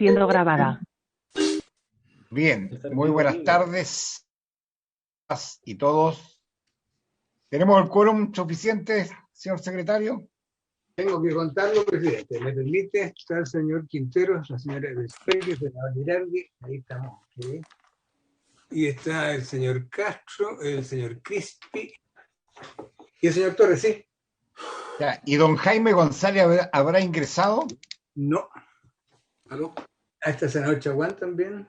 Siendo grabada. Bien, muy buenas tardes y todos. ¿Tenemos el quórum suficiente, señor secretario? Tengo que contarlo, presidente. ¿Me permite? Está el señor Quintero, la señora Vesperi, el senador Girardi, ahí estamos. ¿Sí? Y está el señor Castro, el señor Crispi y el señor Torres, ¿sí? Ya, ¿y don Jaime González habrá ingresado? No. ¿Aló? Ahí está el senador Chaguán también.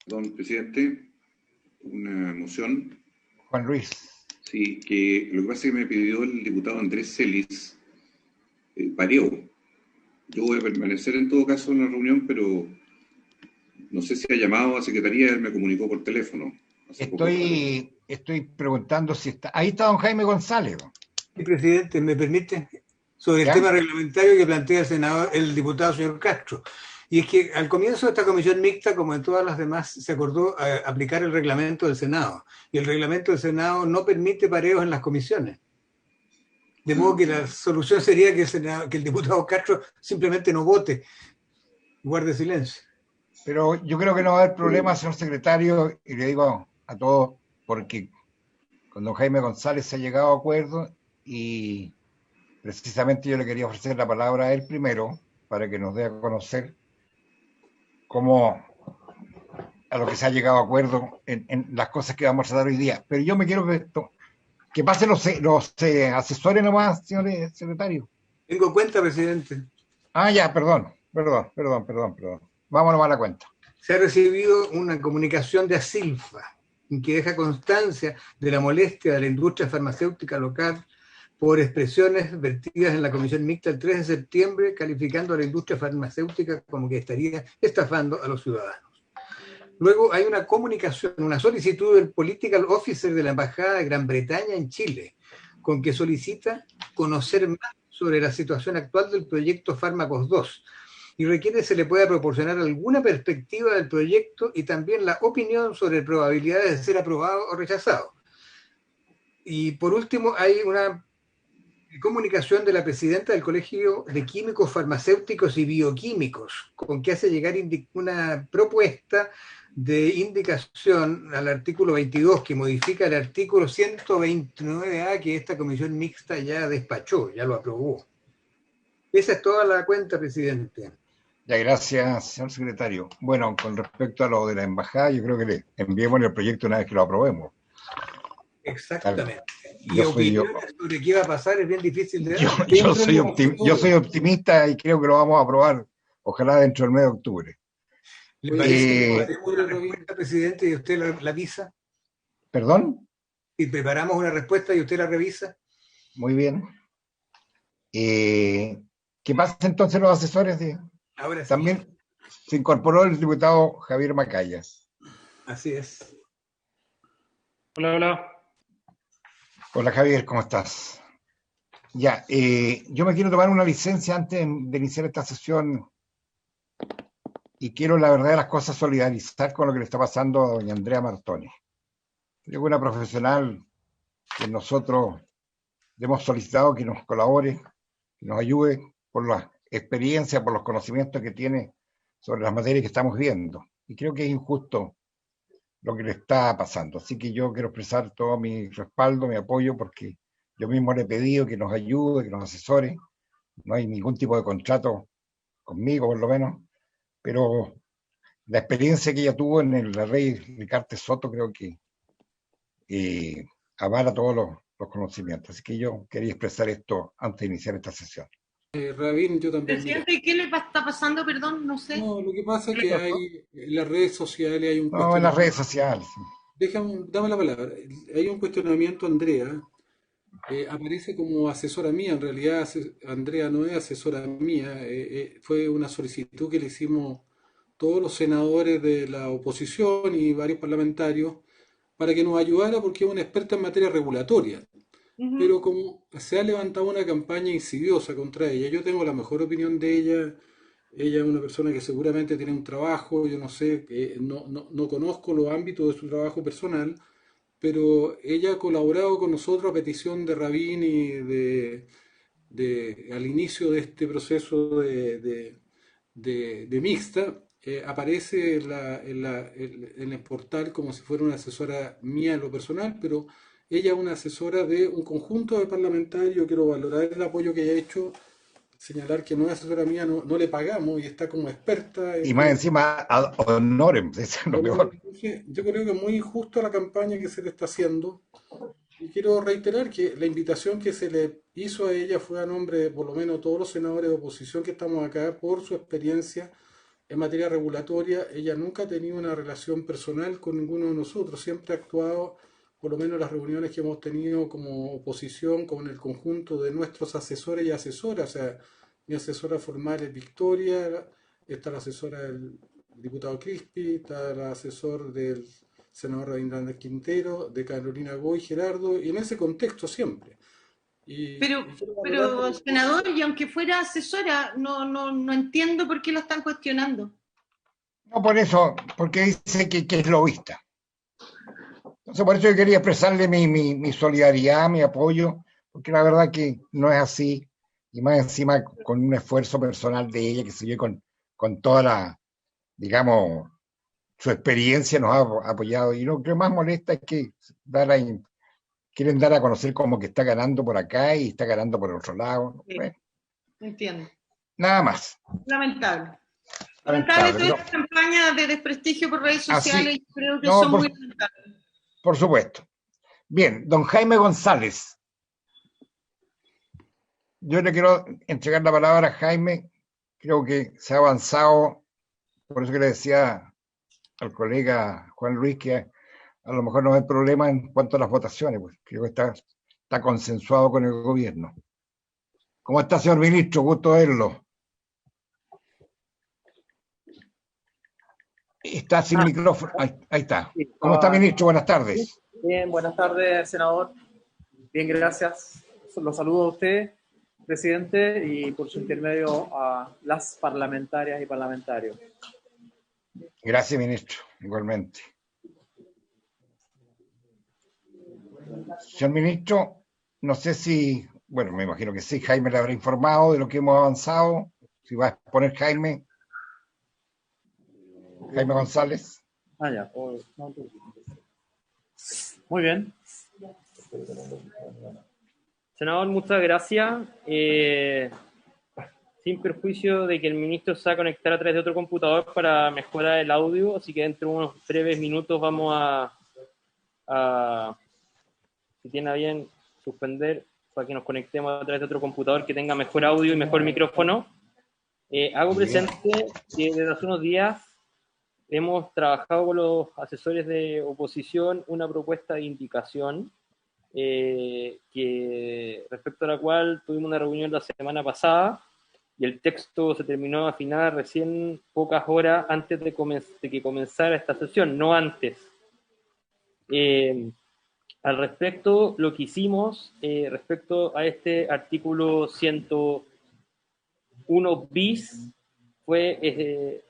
Don presidente, una moción. Juan Luis. Sí, que lo que pasa es que me pidió el diputado Andrés Celis pareo. Yo voy a permanecer en todo caso en la reunión, pero no sé si ha llamado a secretaría, él me comunicó por teléfono. Estoy preguntando si está. Ahí está don Jaime González. Sí, presidente, ¿me permite? Sobre el tema reglamentario que plantea el diputado señor Castro. Y es que al comienzo de esta comisión mixta, como en todas las demás, se acordó aplicar el reglamento del Senado. Y el reglamento del Senado no permite pareos en las comisiones. De modo que la solución sería que el diputado Castro simplemente no vote, guarde silencio. Pero yo creo que no va a haber problema, señor secretario, y le digo a todos, porque con don Jaime González se ha llegado a acuerdo y precisamente yo le quería ofrecer la palabra a él primero para que nos dé a conocer cómo a lo que se ha llegado a acuerdo en las cosas que vamos a dar hoy día. Pero yo me quiero que pasen los asesores nomás, señor secretario. Tengo cuenta, presidente. Ya, perdón. Vámonos a la cuenta. Se ha recibido una comunicación de Asilfa, en que deja constancia de la molestia de la industria farmacéutica local por expresiones vertidas en la comisión mixta el 3 de septiembre, calificando a la industria farmacéutica como que estaría estafando a los ciudadanos. Luego hay una comunicación, una solicitud del Political Officer de la Embajada de Gran Bretaña en Chile, con que solicita conocer más sobre la situación actual del proyecto Fármacos 2 y requiere se le pueda proporcionar alguna perspectiva del proyecto y también la opinión sobre probabilidades de ser aprobado o rechazado. Y por último hay una comunicación de la presidenta del Colegio de Químicos Farmacéuticos y Bioquímicos, con que hace llegar una propuesta de indicación al artículo 22, que modifica el artículo 129A, que esta comisión mixta ya despachó, ya lo aprobó. Esa es toda la cuenta, presidente. Ya, gracias, señor secretario. Bueno, con respecto a lo de la embajada, yo creo que le enviemos el proyecto una vez que lo aprobemos. Exactamente. Y opiniones sobre qué va a pasar es bien difícil de dar. Yo soy optimista y creo que lo vamos a aprobar, ojalá dentro del mes de octubre. ¿Le parece que una respuesta, presidente, y usted la avisa? ¿Perdón? Y preparamos una respuesta y usted la revisa. Muy bien. ¿Qué pasa entonces los asesores? Ahora sí. También se incorporó el diputado Javier Macaya. Así es. Hola. Hola Javier, ¿cómo estás? Ya, yo me quiero tomar una licencia antes de iniciar esta sesión y quiero, la verdad de las cosas, solidarizar con lo que le está pasando a doña Andrea Martone. Es una profesional que nosotros le hemos solicitado que nos colabore, que nos ayude por la experiencia, por los conocimientos que tiene sobre las materias que estamos viendo. Y creo que es injusto lo que le está pasando. Así que yo quiero expresar todo mi respaldo, mi apoyo, porque yo mismo le he pedido que nos ayude, que nos asesore. No hay ningún tipo de contrato conmigo, por lo menos, pero la experiencia que ella tuvo en la Rey Ricarte Soto creo que avala todos los conocimientos. Así que yo quería expresar esto antes de iniciar esta sesión. Rabín, yo también. Presidente, ¿qué le está pasando? Perdón, no sé. No, lo que pasa es que hay en las redes sociales hay un cuestionamiento. No, en las redes sociales. Dame la palabra. Hay un cuestionamiento, Andrea. Aparece como asesora mía. En realidad, Andrea no es asesora mía. Fue una solicitud que le hicimos todos los senadores de la oposición y varios parlamentarios para que nos ayudara porque es una experta en materia regulatoria. Pero como se ha levantado una campaña insidiosa contra ella, yo tengo la mejor opinión de ella. Ella es una persona que seguramente tiene un trabajo, yo no sé, no conozco los ámbitos de su trabajo personal, pero ella ha colaborado con nosotros a petición de Rabín y al inicio de este proceso de mixta, aparece en el portal como si fuera una asesora mía en lo personal, pero ella es una asesora de un conjunto de parlamentarios. Yo quiero valorar el apoyo que ella ha hecho, señalar que no es asesora mía, no le pagamos y está como experta Y en más temas. encima, ad honorem, eso es lo peor. Entonces, yo creo que es muy injusta la campaña que se le está haciendo. Y quiero reiterar que la invitación que se le hizo a ella fue a nombre de por lo menos todos los senadores de oposición que estamos acá por su experiencia en materia regulatoria. Ella nunca ha tenido una relación personal con ninguno de nosotros, siempre ha actuado, por lo menos en las reuniones que hemos tenido como oposición, con el conjunto de nuestros asesores y asesoras. O sea, mi asesora formal es Victoria, está la asesora del diputado Crispi, está el asesor del senador Hernández Quintero, de Carolina Goy, Gerardo, y en ese contexto siempre. Y quiero valorar Pero, senador, y aunque fuera asesora, no entiendo por qué lo están cuestionando. No por eso, porque dice que es lobista. Entonces, por eso yo quería expresarle mi solidaridad, mi apoyo, porque la verdad que no es así, y más encima con un esfuerzo personal de ella que se dio con toda la, digamos, su experiencia nos ha apoyado. Y lo que más molesta es que quieren dar a conocer como que está ganando por acá y está ganando por otro lado. Sí, Bueno, entiendo. nada más. Lamentable. Lamentable Lamentable, todas pero estas campañas de desprestigio por redes así, sociales, yo creo que no, son muy lamentables. por supuesto. Bien, don Jaime González, yo le quiero entregar la palabra a Jaime. Creo que se ha avanzado, por eso que le decía al colega Juan Luis que a lo mejor no hay problema en cuanto a las votaciones, pues creo que está consensuado con el gobierno. ¿Cómo está, señor ministro? Gusto verlo. Está sin micrófono. Ahí está. Sí, ¿Cómo está, ministro? Buenas tardes. bien, buenas tardes, senador. Bien, gracias. Los saludo a usted, presidente, y por su intermedio a las parlamentarias y parlamentarios. Gracias, ministro. Igualmente. Señor ministro, no sé si, bueno, me imagino que sí, Jaime le habrá informado de lo que hemos avanzado. Si va a exponer Jaime González. Ya. Muy bien. Senador, muchas gracias. Sin perjuicio de que el ministro se va a conectar a través de otro computador para mejorar el audio, así que dentro de unos breves minutos vamos si tiene a bien, suspender para que nos conectemos a través de otro computador que tenga mejor audio y mejor micrófono. Hago presente que desde hace unos días hemos trabajado con los asesores de oposición una propuesta de indicación que respecto a la cual tuvimos una reunión la semana pasada y el texto se terminó de afinar recién pocas horas antes de que comenzara esta sesión, no antes. Al respecto, lo que hicimos respecto a este artículo 101 bis fue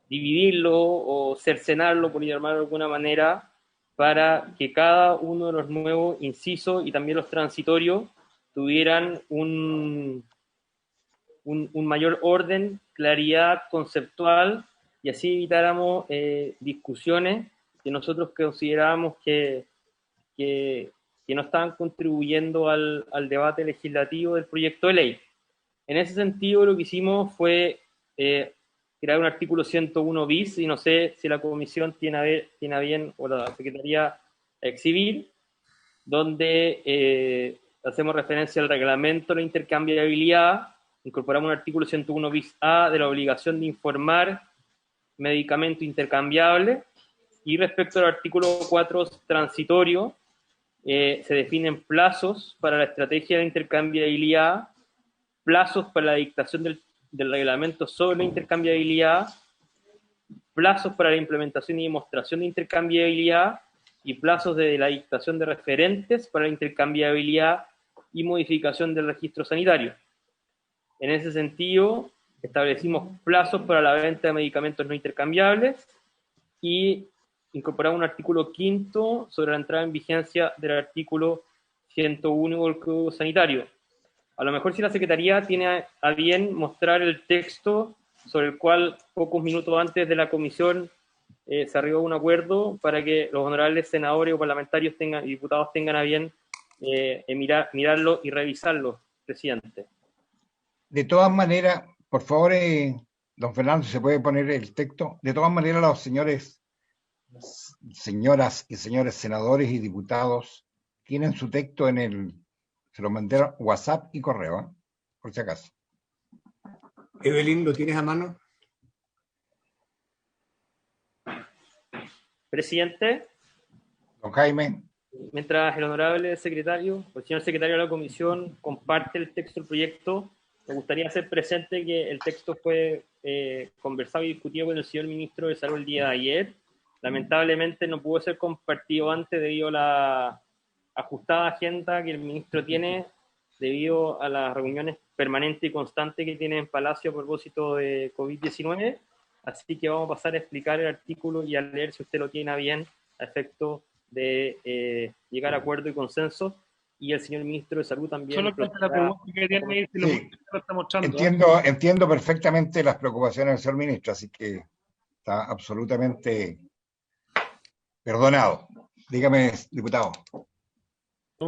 dividirlo o cercenarlo, por llamarlo de alguna manera, para que cada uno de los nuevos incisos y también los transitorios tuvieran un mayor orden, claridad conceptual, y así evitáramos discusiones que nosotros considerábamos que no estaban contribuyendo al debate legislativo del proyecto de ley. En ese sentido, lo que hicimos fue crear un artículo 101 bis, y no sé si la comisión tiene a bien o la secretaría exhibir, donde hacemos referencia al reglamento de la intercambiabilidad, incorporamos un artículo 101 bis A de la obligación de informar medicamento intercambiable, y respecto al artículo 4 transitorio, se definen plazos para la estrategia de intercambiabilidad, plazos para la dictación del reglamento sobre la intercambiabilidad, plazos para la implementación y demostración de intercambiabilidad, y plazos de la dictación de referentes para la intercambiabilidad y modificación del registro sanitario. En ese sentido, establecimos plazos para la venta de medicamentos no intercambiables y incorporamos un artículo 5 sobre la entrada en vigencia del artículo 101 del Código Sanitario. A lo mejor si la Secretaría tiene a bien mostrar el texto sobre el cual pocos minutos antes de la comisión se arribó a un acuerdo para que los honorables senadores o parlamentarios y diputados tengan a bien mirarlo y revisarlo, presidente. De todas maneras, por favor, don Fernando, ¿se puede poner el texto? De todas maneras, los señoras y señores senadores y diputados tienen su texto se lo mandé a WhatsApp y correo, por si acaso. Evelyn, ¿lo tienes a mano? Presidente. Don Jaime. Mientras el honorable secretario, o el señor secretario de la comisión, comparte el texto del proyecto, me gustaría hacer presente que el texto fue conversado y discutido con el señor ministro de Salud el día de ayer. Lamentablemente no pudo ser compartido antes debido a la ajustada agenda que el ministro tiene, debido a las reuniones permanentes y constantes que tiene en Palacio a propósito de COVID-19. Así que vamos a pasar a explicar el artículo y a leer, si usted lo tiene a bien, a efecto de llegar a acuerdo y consenso, y el señor ministro de Salud también. Solo que la pregunta que quería medir si sí, lo está mostrando. Entiendo perfectamente las preocupaciones del señor ministro, así que está absolutamente perdonado. Dígame, diputado.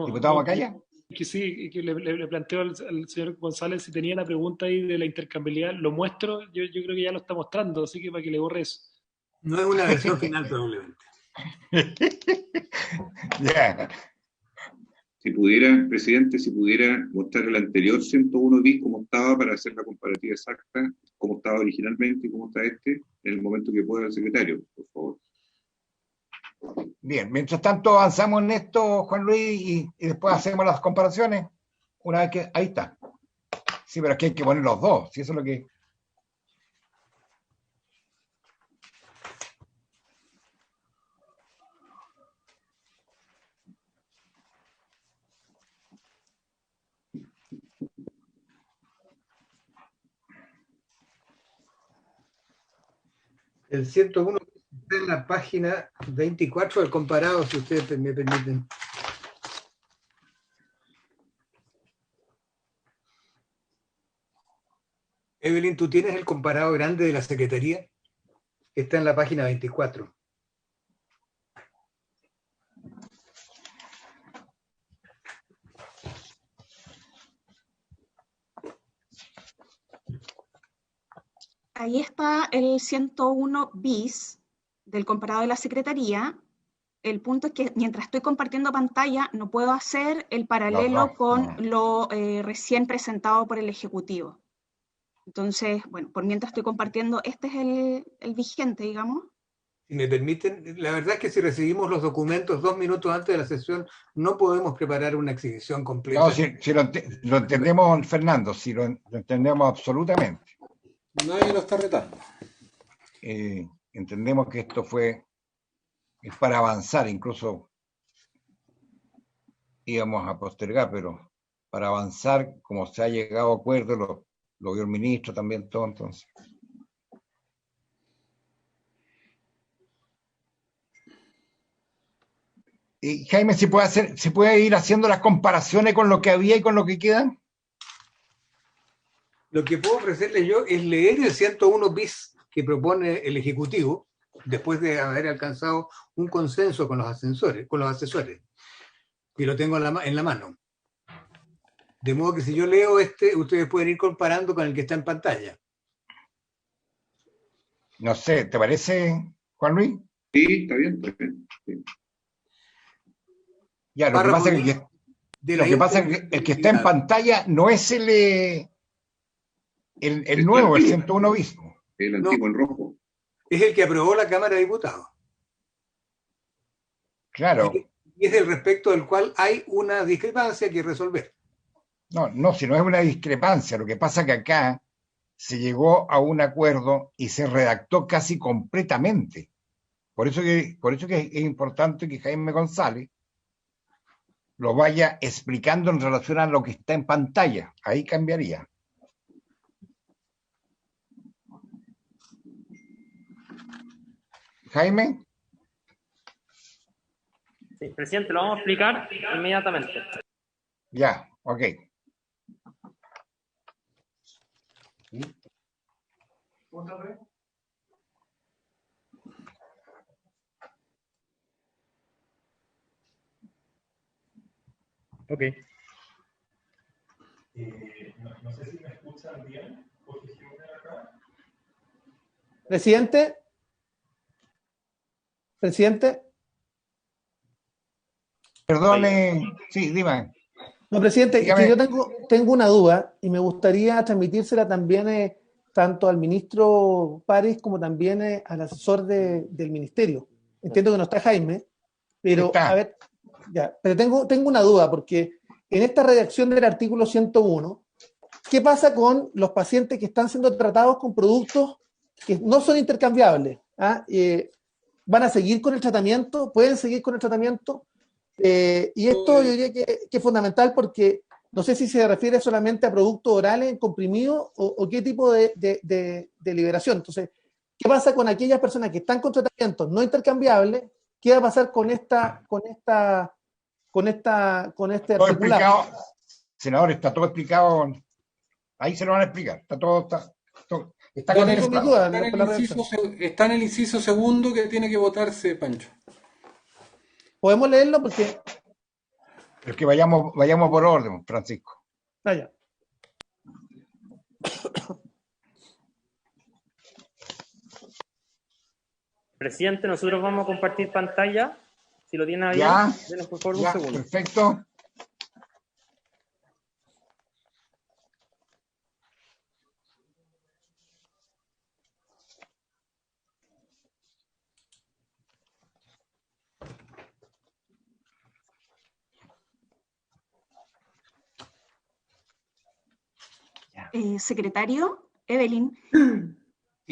¿Diputado Macaya? Que sí, que le planteo al señor González si tenía la pregunta ahí de la intercambiabilidad. Lo muestro, yo creo que ya lo está mostrando, así que para que le borre eso. No es una versión final, probablemente. Yeah. Si pudiera, presidente, mostrar el anterior 101 bis como estaba para hacer la comparativa exacta, como estaba originalmente y cómo está en el momento que pueda el secretario, por favor. Bien, mientras tanto avanzamos en esto, Juan Luis, y después hacemos las comparaciones. Una vez que... Ahí está. Sí, pero es que hay que poner los dos, si eso es lo que... El 101 está en la página 24 del comparado, si ustedes me permiten. Evelyn, ¿tú tienes el comparado grande de la Secretaría? Está en la página 24. Ahí está el 101 bis del comparado de la Secretaría. El punto es que mientras estoy compartiendo pantalla no puedo hacer el paralelo con lo recién presentado por el Ejecutivo. Entonces, bueno, por mientras estoy compartiendo, este es el vigente, digamos. Si me permiten, la verdad es que si recibimos los documentos 2 minutos antes de la sesión, no podemos preparar una exhibición completa. No, si lo entendemos, Fernando, si lo entendemos absolutamente. Nadie lo está retando. Entendemos que esto es para avanzar, incluso íbamos a postergar, pero para avanzar, como se ha llegado a acuerdo, lo vio el ministro también, todo, entonces. Y Jaime, ¿se puede ir haciendo las comparaciones con lo que había y con lo que quedan? Lo que puedo ofrecerle yo es leer el 101 bis que propone el Ejecutivo, después de haber alcanzado un consenso con los asesores, y lo tengo en la mano. De modo que si yo leo ustedes pueden ir comparando con el que está en pantalla. No sé, ¿te parece, Juan Luis? Sí, está bien. Sí. Ya, lo que pasa es que el que está en pantalla no es el nuevo, el 101 bis. El antiguo en rojo. Es el que aprobó la Cámara de Diputados. Claro. Y es el respecto del cual hay una discrepancia que resolver. No, si no es una discrepancia, lo que pasa es que acá se llegó a un acuerdo y se redactó casi completamente. Por eso que es importante que Jaime González lo vaya explicando en relación a lo que está en pantalla. Ahí cambiaría. Jaime. Sí, presidente, lo vamos a explicar inmediatamente. Ya, ok. Ok. No sé si me escuchan bien. Presidente. Presidente. Perdone, sí, dime. No, presidente, es que Dígame. yo tengo una duda y me gustaría transmitírsela también tanto al ministro París como también al asesor del ministerio. Entiendo que no está Jaime, pero Está. a ver, ya, pero tengo una duda porque en esta redacción del artículo 101, ¿qué pasa con los pacientes que están siendo tratados con productos que no son intercambiables? ¿Ah? ¿Van a seguir con el tratamiento? ¿Pueden seguir con el tratamiento? Y esto yo diría que es fundamental porque no sé si se refiere solamente a productos orales en comprimido o qué tipo de liberación. Entonces, ¿qué pasa con aquellas personas que están con tratamientos no intercambiables? ¿Qué va a pasar con este Todo articulado? explicado, senador, está todo explicado. Ahí se lo van a explicar. Está Yo tengo mis contemplado. dudas Está en por la redacción. está en el inciso segundo que tiene que votarse, Pancho. ¿Podemos leerlo? Porque... Pero es que vayamos por orden, Francisco. Vaya. Presidente, nosotros vamos a compartir pantalla. Si lo tiene ahí, denos por favor un segundo. Perfecto. Secretario, Evelyn,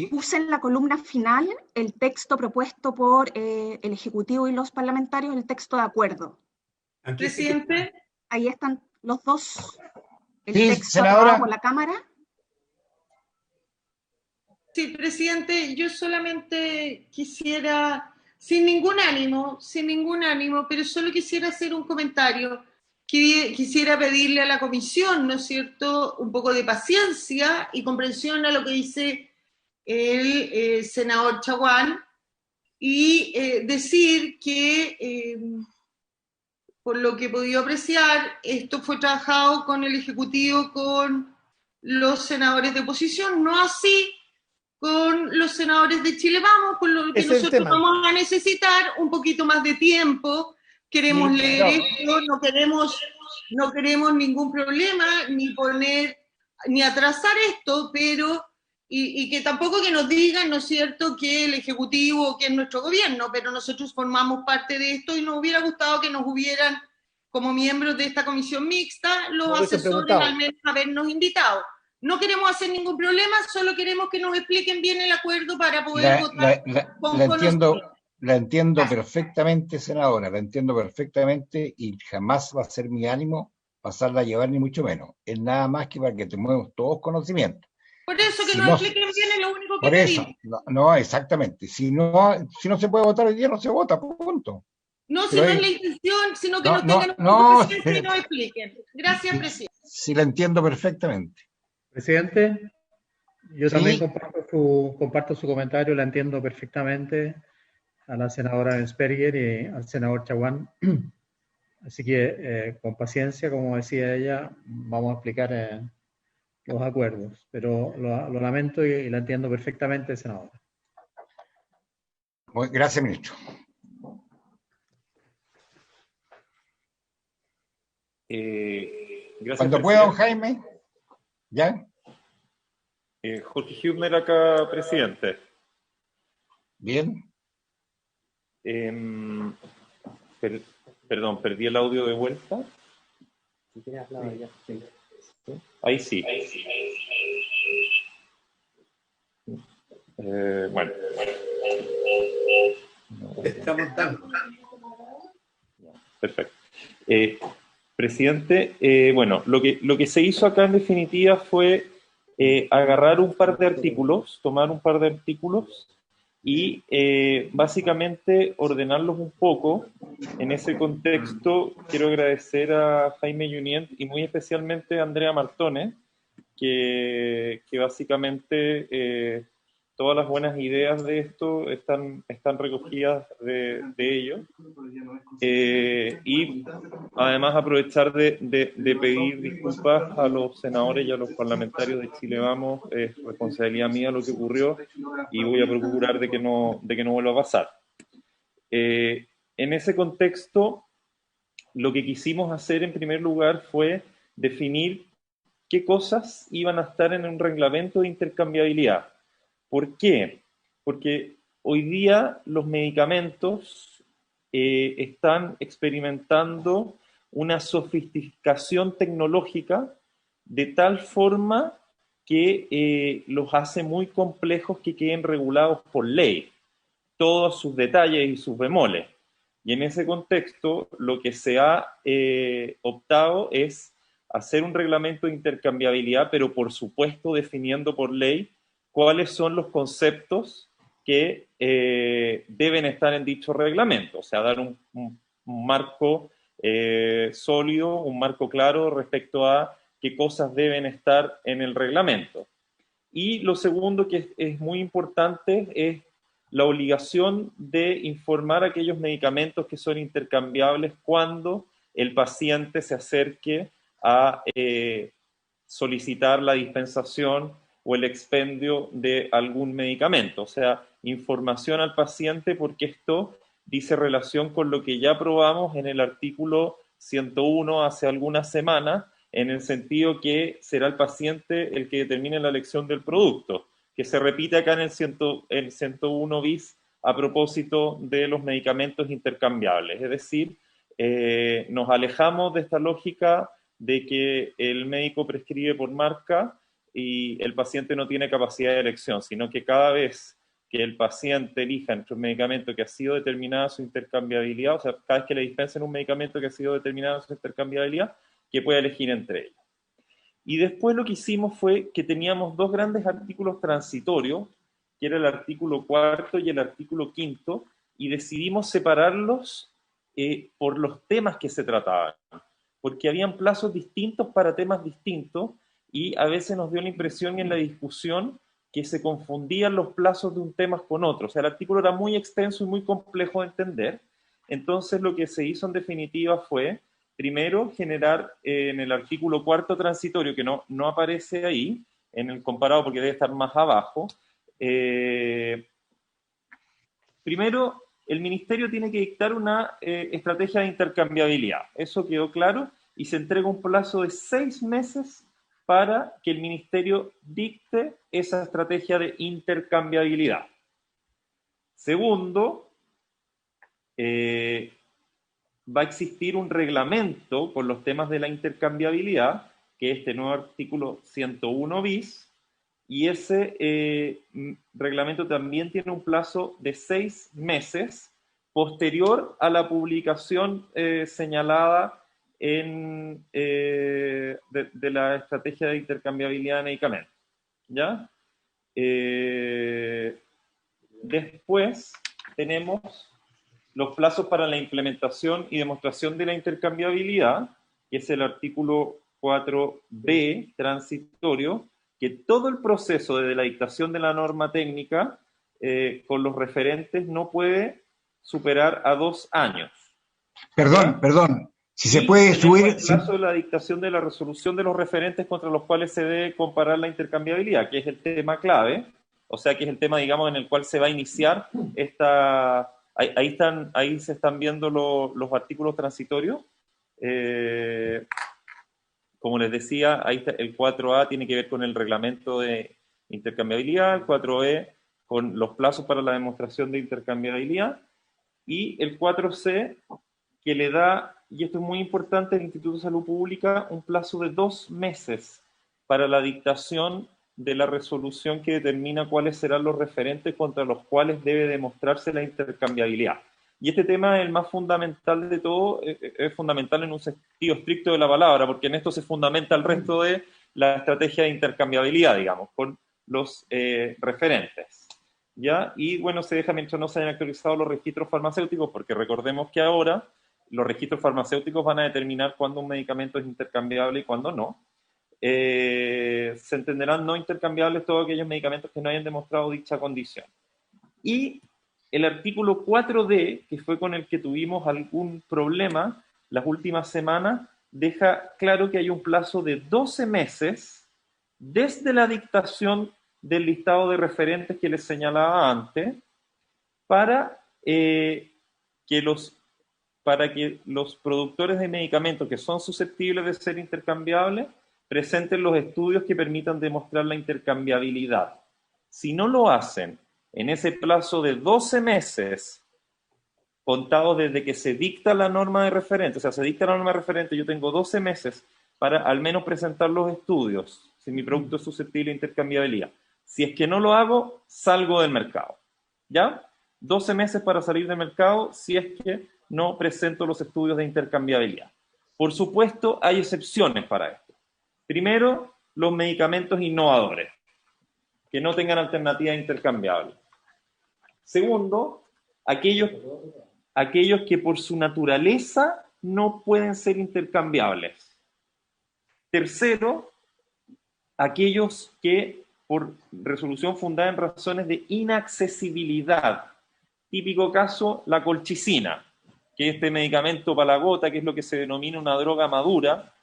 puse en la columna final el texto propuesto por el Ejecutivo y los parlamentarios, el texto de acuerdo. Presidente. Ahí están los dos. El Sí, texto senadora. aprobado por la Cámara. Sí, presidente, yo solamente quisiera, sin ningún ánimo, pero solo quisiera hacer un comentario. Quisiera pedirle a la comisión, ¿no es cierto?, un poco de paciencia y comprensión a lo que dice el senador Chaguán y decir que, por lo que he podido apreciar, esto fue trabajado con el Ejecutivo, con los senadores de oposición, no así con los senadores de Chile Vamos, por lo que nosotros vamos a necesitar un poquito más de tiempo. Queremos leer esto, no queremos ningún problema, ni atrasar esto, pero, y que tampoco que nos digan, ¿no es cierto?, que el Ejecutivo o que es nuestro gobierno, pero nosotros formamos parte de esto y nos hubiera gustado que nos hubieran, como miembros de esta comisión mixta, los asesores al menos habernos invitado. No queremos hacer ningún problema, solo queremos que nos expliquen bien el acuerdo para poder votar con conocimiento. La entiendo perfectamente, senadora, la entiendo perfectamente y jamás va a ser mi ánimo pasarla a llevar, ni mucho menos. Es nada más que para que tenemos todos conocimientos. Por eso que nos expliquen bien es lo único que pedimos. Por eso, no, exactamente. Si no se puede votar hoy día, no se vota, punto. No, si no es la intención, sino que nos tengan un poco de paciencia y nos expliquen. Gracias, presidente. Sí, la entiendo perfectamente. Presidente, yo también comparto su comentario, la entiendo perfectamente, a la senadora Ensperger y al senador Chaguán. Así que con paciencia, como decía ella, vamos a explicar los acuerdos. Pero lo lamento y la entiendo perfectamente, senadora. Gracias, ministro. Gracias, cuando pueda, don Jaime. ¿Ya? Jorge Hübner acá, presidente. Bien. Perdón, perdí el audio de vuelta. Ahí sí. Bueno. Está montando. Perfecto. Presidente, bueno, lo que se hizo acá en definitiva fue agarrar un par de artículos, tomar un par de artículos y básicamente ordenarlos un poco. En ese contexto quiero agradecer a Jaime Junient y muy especialmente a Andrea Martone, que básicamente todas las buenas ideas de esto están recogidas de ellos. Y además aprovechar de pedir disculpas a los senadores y a los parlamentarios de Chile Vamos. Es responsabilidad mía lo que ocurrió y voy a procurar de que no vuelva a pasar. En ese contexto, lo que quisimos hacer en primer lugar fue definir qué cosas iban a estar en un reglamento de intercambiabilidad. ¿Por qué? Porque hoy día los medicamentos están experimentando una sofisticación tecnológica de tal forma que los hace muy complejos que queden regulados por ley, todos sus detalles y sus bemoles. Y en ese contexto, lo que se ha optado es hacer un reglamento de intercambiabilidad, pero por supuesto definiendo por ley cuáles son los conceptos que deben estar en dicho reglamento, o sea, dar un marco sólido, un marco claro respecto a qué cosas deben estar en el reglamento. Y lo segundo que es muy importante es la obligación de informar aquellos medicamentos que son intercambiables cuando el paciente se acerque a solicitar la dispensación o el expendio de algún medicamento. O sea, información al paciente, porque esto dice relación con lo que ya aprobamos en el artículo 101 hace algunas semanas, en el sentido que será el paciente el que determine la elección del producto, que se repite acá en el 101 bis a propósito de los medicamentos intercambiables. Es decir, nos alejamos de esta lógica de que el médico prescribe por marca y el paciente no tiene capacidad de elección, sino que cada vez que el paciente elija entre un medicamento que ha sido determinada su intercambiabilidad, o sea, cada vez que le dispensen un medicamento que ha sido determinada su intercambiabilidad, que pueda elegir entre ellos. Y después lo que hicimos fue que teníamos dos grandes artículos transitorios, que era el artículo 4 y el artículo 5, y decidimos separarlos por los temas que se trataban, porque habían plazos distintos para temas distintos, y a veces nos dio la impresión en la discusión que se confundían los plazos de un tema con otro. O sea, el artículo era muy extenso y muy complejo de entender. Entonces lo que se hizo en definitiva fue, primero, generar en el artículo 4 transitorio, que no aparece ahí, en el comparado porque debe estar más abajo. Primero, el Ministerio tiene que dictar una estrategia de intercambiabilidad. Eso quedó claro, y se entrega un plazo de 6 meses para que el Ministerio dicte esa estrategia de intercambiabilidad. Segundo, va a existir un reglamento con los temas de la intercambiabilidad, que es este nuevo artículo 101 bis, y ese reglamento también tiene un plazo de 6 meses posterior a la publicación señalada de la estrategia de intercambiabilidad de medicamentos. ¿Ya? Después tenemos los plazos para la implementación y demostración de la intercambiabilidad, que es el artículo 4b transitorio, que todo el proceso desde la dictación de la norma técnica con los referentes no puede superar a 2 años. Perdón. Si se puede subir... El plazo de la dictación de la resolución de los referentes contra los cuales se debe comparar la intercambiabilidad, que es el tema clave, o sea, que es el tema, digamos, en el cual se va a iniciar esta... Ahí se están viendo los artículos transitorios. Como les decía, ahí está, el 4A tiene que ver con el reglamento de intercambiabilidad, el 4E con los plazos para la demostración de intercambiabilidad, y el 4C que le da, y esto es muy importante, al Instituto de Salud Pública, un plazo de 2 meses para la dictación de la resolución que determina cuáles serán los referentes contra los cuales debe demostrarse la intercambiabilidad. Y este tema es el más fundamental de todo, es fundamental en un sentido estricto de la palabra, porque en esto se fundamenta el resto de la estrategia de intercambiabilidad, digamos, con los referentes. ¿Ya? Y bueno, se deja mientras no se hayan actualizado los registros farmacéuticos, porque recordemos que ahora los registros farmacéuticos van a determinar cuándo un medicamento es intercambiable y cuándo no. se entenderán no intercambiables todos aquellos medicamentos que no hayan demostrado dicha condición. Y el artículo 4D, que fue con el que tuvimos algún problema las últimas semanas, deja claro que hay un plazo de 12 meses desde la dictación del listado de referentes que les señalaba antes para que los productores de medicamentos que son susceptibles de ser intercambiables presenten los estudios que permitan demostrar la intercambiabilidad. Si no lo hacen en ese plazo de 12 meses, contados desde que se dicta la norma de referente, o sea, se dicta la norma de referente, yo tengo 12 meses para al menos presentar los estudios, si mi producto es susceptible de intercambiabilidad. Si es que no lo hago, salgo del mercado. ¿Ya? 12 meses para salir del mercado si es que no presento los estudios de intercambiabilidad. Por supuesto, hay excepciones para esto. Primero, los medicamentos innovadores, que no tengan alternativa intercambiable. Segundo, aquellos que por su naturaleza no pueden ser intercambiables. Tercero, aquellos que por resolución fundada en razones de inaccesibilidad. Típico caso, la colchicina, que es este medicamento para la gota, que es lo que se denomina una droga madura,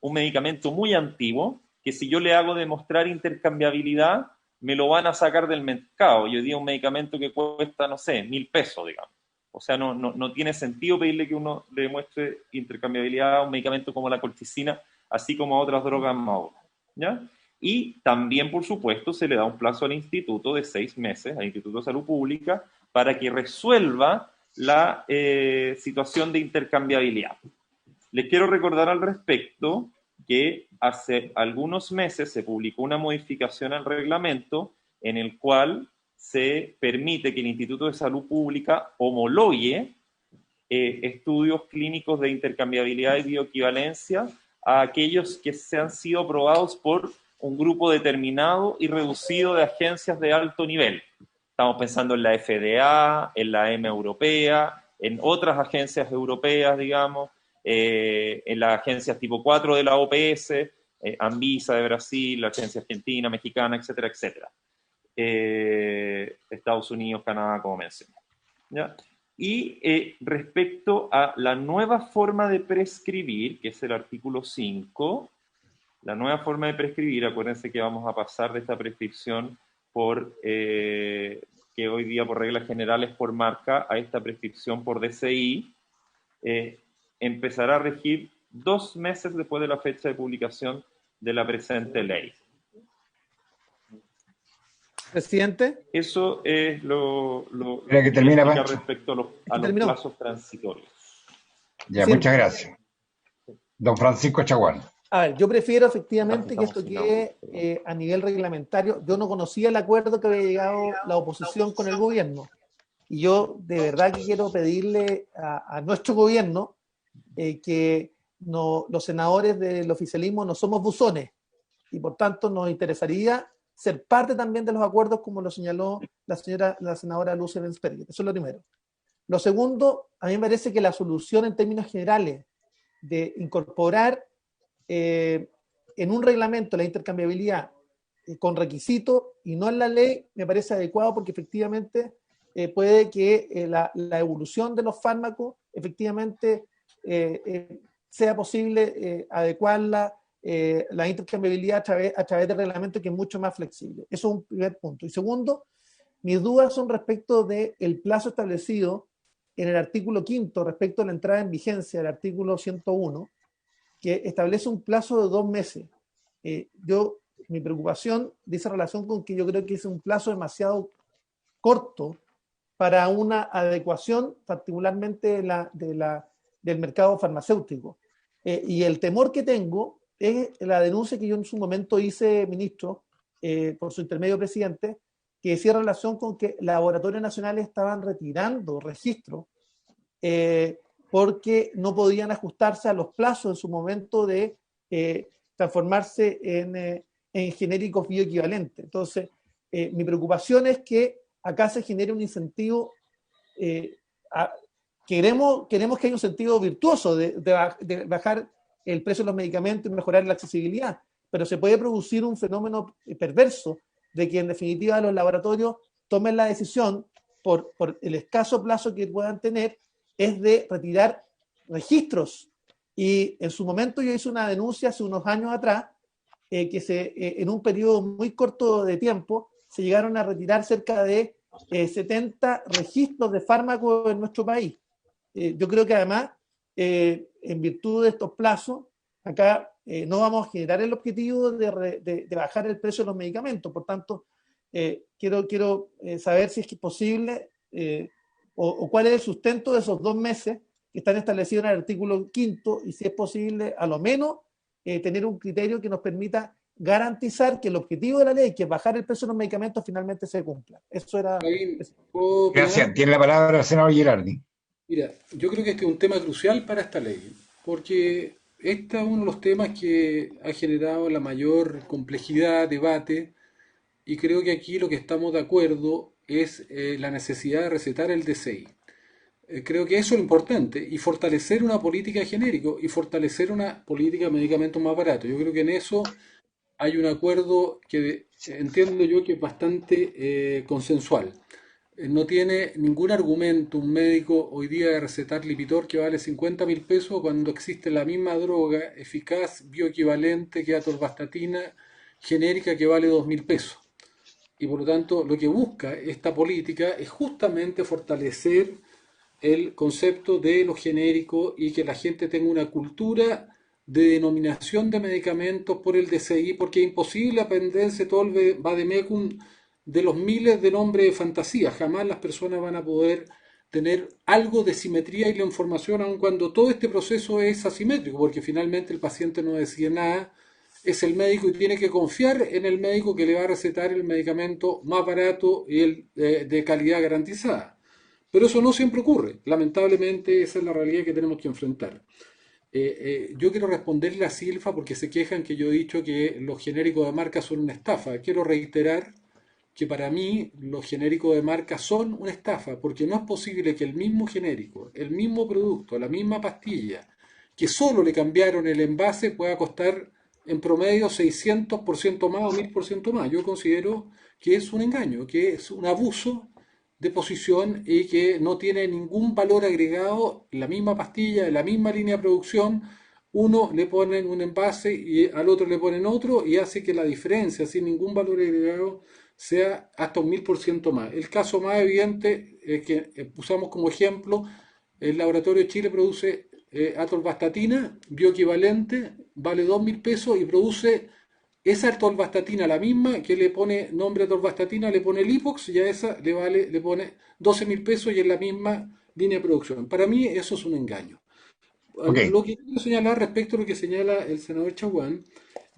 un medicamento muy antiguo, que si yo le hago demostrar intercambiabilidad, me lo van a sacar del mercado. Y hoy día un medicamento que cuesta, no sé, 1.000 pesos, digamos. O sea, no tiene sentido pedirle que uno le demuestre intercambiabilidad a un medicamento como la colchicina, así como a otras drogas maduras, ¿ya? Y también, por supuesto, se le da un plazo al instituto de 6 meses, al Instituto de Salud Pública, para que resuelva la situación de intercambiabilidad. Les quiero recordar al respecto que hace algunos meses se publicó una modificación al reglamento en el cual se permite que el Instituto de Salud Pública homologue estudios clínicos de intercambiabilidad y bioequivalencia a aquellos que se han sido aprobados por un grupo determinado y reducido de agencias de alto nivel. Estamos pensando en la FDA, en la EMA europea, en otras agencias europeas, digamos, en las agencias tipo 4 de la OPS, Anvisa de Brasil, la agencia argentina, mexicana, etcétera, etcétera. Estados Unidos, Canadá, como mencioné. ¿Ya? Y respecto a la nueva forma de prescribir, que es el artículo 5, la nueva forma de prescribir, acuérdense que vamos a pasar de esta prescripción que hoy día por reglas generales por marca, a esta prescripción por DCI, empezará a regir 2 meses después de la fecha de publicación de la presente ley. Presidente. Eso es lo que termina respecto a los plazos transitorios. Ya, sí. Muchas gracias. Don Francisco Chaguán. A ver, yo prefiero efectivamente que esto quede a nivel reglamentario. Yo no conocía el acuerdo que había llegado la oposición con el gobierno. Y yo de verdad que quiero pedirle a nuestro gobierno que los senadores del oficialismo no somos buzones. Y por tanto nos interesaría ser parte también de los acuerdos, como lo señaló la senadora Lucia Bensperger. Eso es lo primero. Lo segundo, a mí me parece que la solución en términos generales de incorporar en un reglamento la intercambiabilidad con requisito y no en la ley me parece adecuado, porque efectivamente puede que la evolución de los fármacos efectivamente sea posible adecuarla, la intercambiabilidad a través del reglamento, que es mucho más flexible. Eso es un primer punto. Y segundo, mis dudas son respecto del plazo establecido en el artículo 5 respecto a la entrada en vigencia del artículo 101, que establece un plazo de 2 meses. Mi preocupación dice relación con que yo creo que es un plazo demasiado corto para una adecuación, particularmente del mercado farmacéutico. Y el temor que tengo es la denuncia que yo en su momento hice, ministro, por su intermedio presidente, que decía relación con que laboratorios nacionales estaban retirando registros porque no podían ajustarse a los plazos en su momento de transformarse en genéricos bioequivalentes. Entonces, mi preocupación es que acá se genere un incentivo, queremos que haya un incentivo virtuoso de bajar el precio de los medicamentos y mejorar la accesibilidad, pero se puede producir un fenómeno perverso de que en definitiva los laboratorios tomen la decisión por el escaso plazo que puedan tener es de retirar registros. Y en su momento yo hice una denuncia hace unos años atrás que en un periodo muy corto de tiempo se llegaron a retirar cerca de 70 registros de fármacos en nuestro país. Yo creo que además, en virtud de estos plazos, acá no vamos a generar el objetivo de bajar el precio de los medicamentos. Por tanto, quiero saber si es que es posible o cuál es el sustento de esos 2 meses que están establecidos en el artículo 5 y si es posible, a lo menos, tener un criterio que nos permita garantizar que el objetivo de la ley, que es bajar el precio de los medicamentos, finalmente se cumpla. Eso era... Gracias. Tiene la palabra el senador Girardi. Mira, yo creo que este es un tema crucial para esta ley, porque este es uno de los temas que ha generado la mayor complejidad, debate, y creo que aquí lo que estamos de acuerdo es la necesidad de recetar el DCI. Creo que eso es lo importante, y fortalecer una política de genérico, y fortalecer una política de medicamentos más baratos. Yo creo que en eso hay un acuerdo que entiendo yo que es bastante consensual. No tiene ningún argumento un médico hoy día de recetar Lipitor que vale 50.000 pesos cuando existe la misma droga eficaz, bioequivalente que atorvastatina genérica que vale 2.000 pesos. Y por lo tanto lo que busca esta política es justamente fortalecer el concepto de lo genérico y que la gente tenga una cultura de denominación de medicamentos por el DCI, porque es imposible aprenderse todo el vademecum de los miles de nombres de fantasía. Jamás las personas van a poder tener algo de simetría y la información, aun cuando todo este proceso es asimétrico, porque finalmente el paciente no decide nada, es el médico y tiene que confiar en el médico que le va a recetar el medicamento más barato y el de calidad garantizada. Pero eso no siempre ocurre. Lamentablemente esa es la realidad que tenemos que enfrentar. Yo quiero responderle a Silfa porque se quejan que yo he dicho que los genéricos de marca son una estafa. Quiero reiterar que para mí los genéricos de marca son una estafa, porque no es posible que el mismo genérico, el mismo producto, la misma pastilla, que solo le cambiaron el envase, pueda costar en promedio 600% más o 1000% más. Yo considero que es un engaño, que es un abuso de posición y que no tiene ningún valor agregado. La misma pastilla, en la misma línea de producción, uno le ponen un envase y al otro le ponen otro y hace que la diferencia, sin ningún valor agregado, sea hasta un 1000% más. El caso más evidente que usamos como ejemplo, el Laboratorio de Chile produce atorvastatina bioequivalente, vale 2.000 pesos y produce esa atorvastatina, la misma que le pone nombre atorvastatina, le pone Lipox y a esa le pone 12.000 pesos y es la misma línea de producción. Para mí eso es un engaño. Okay. Lo que quiero señalar respecto a lo que señala el senador Chaguán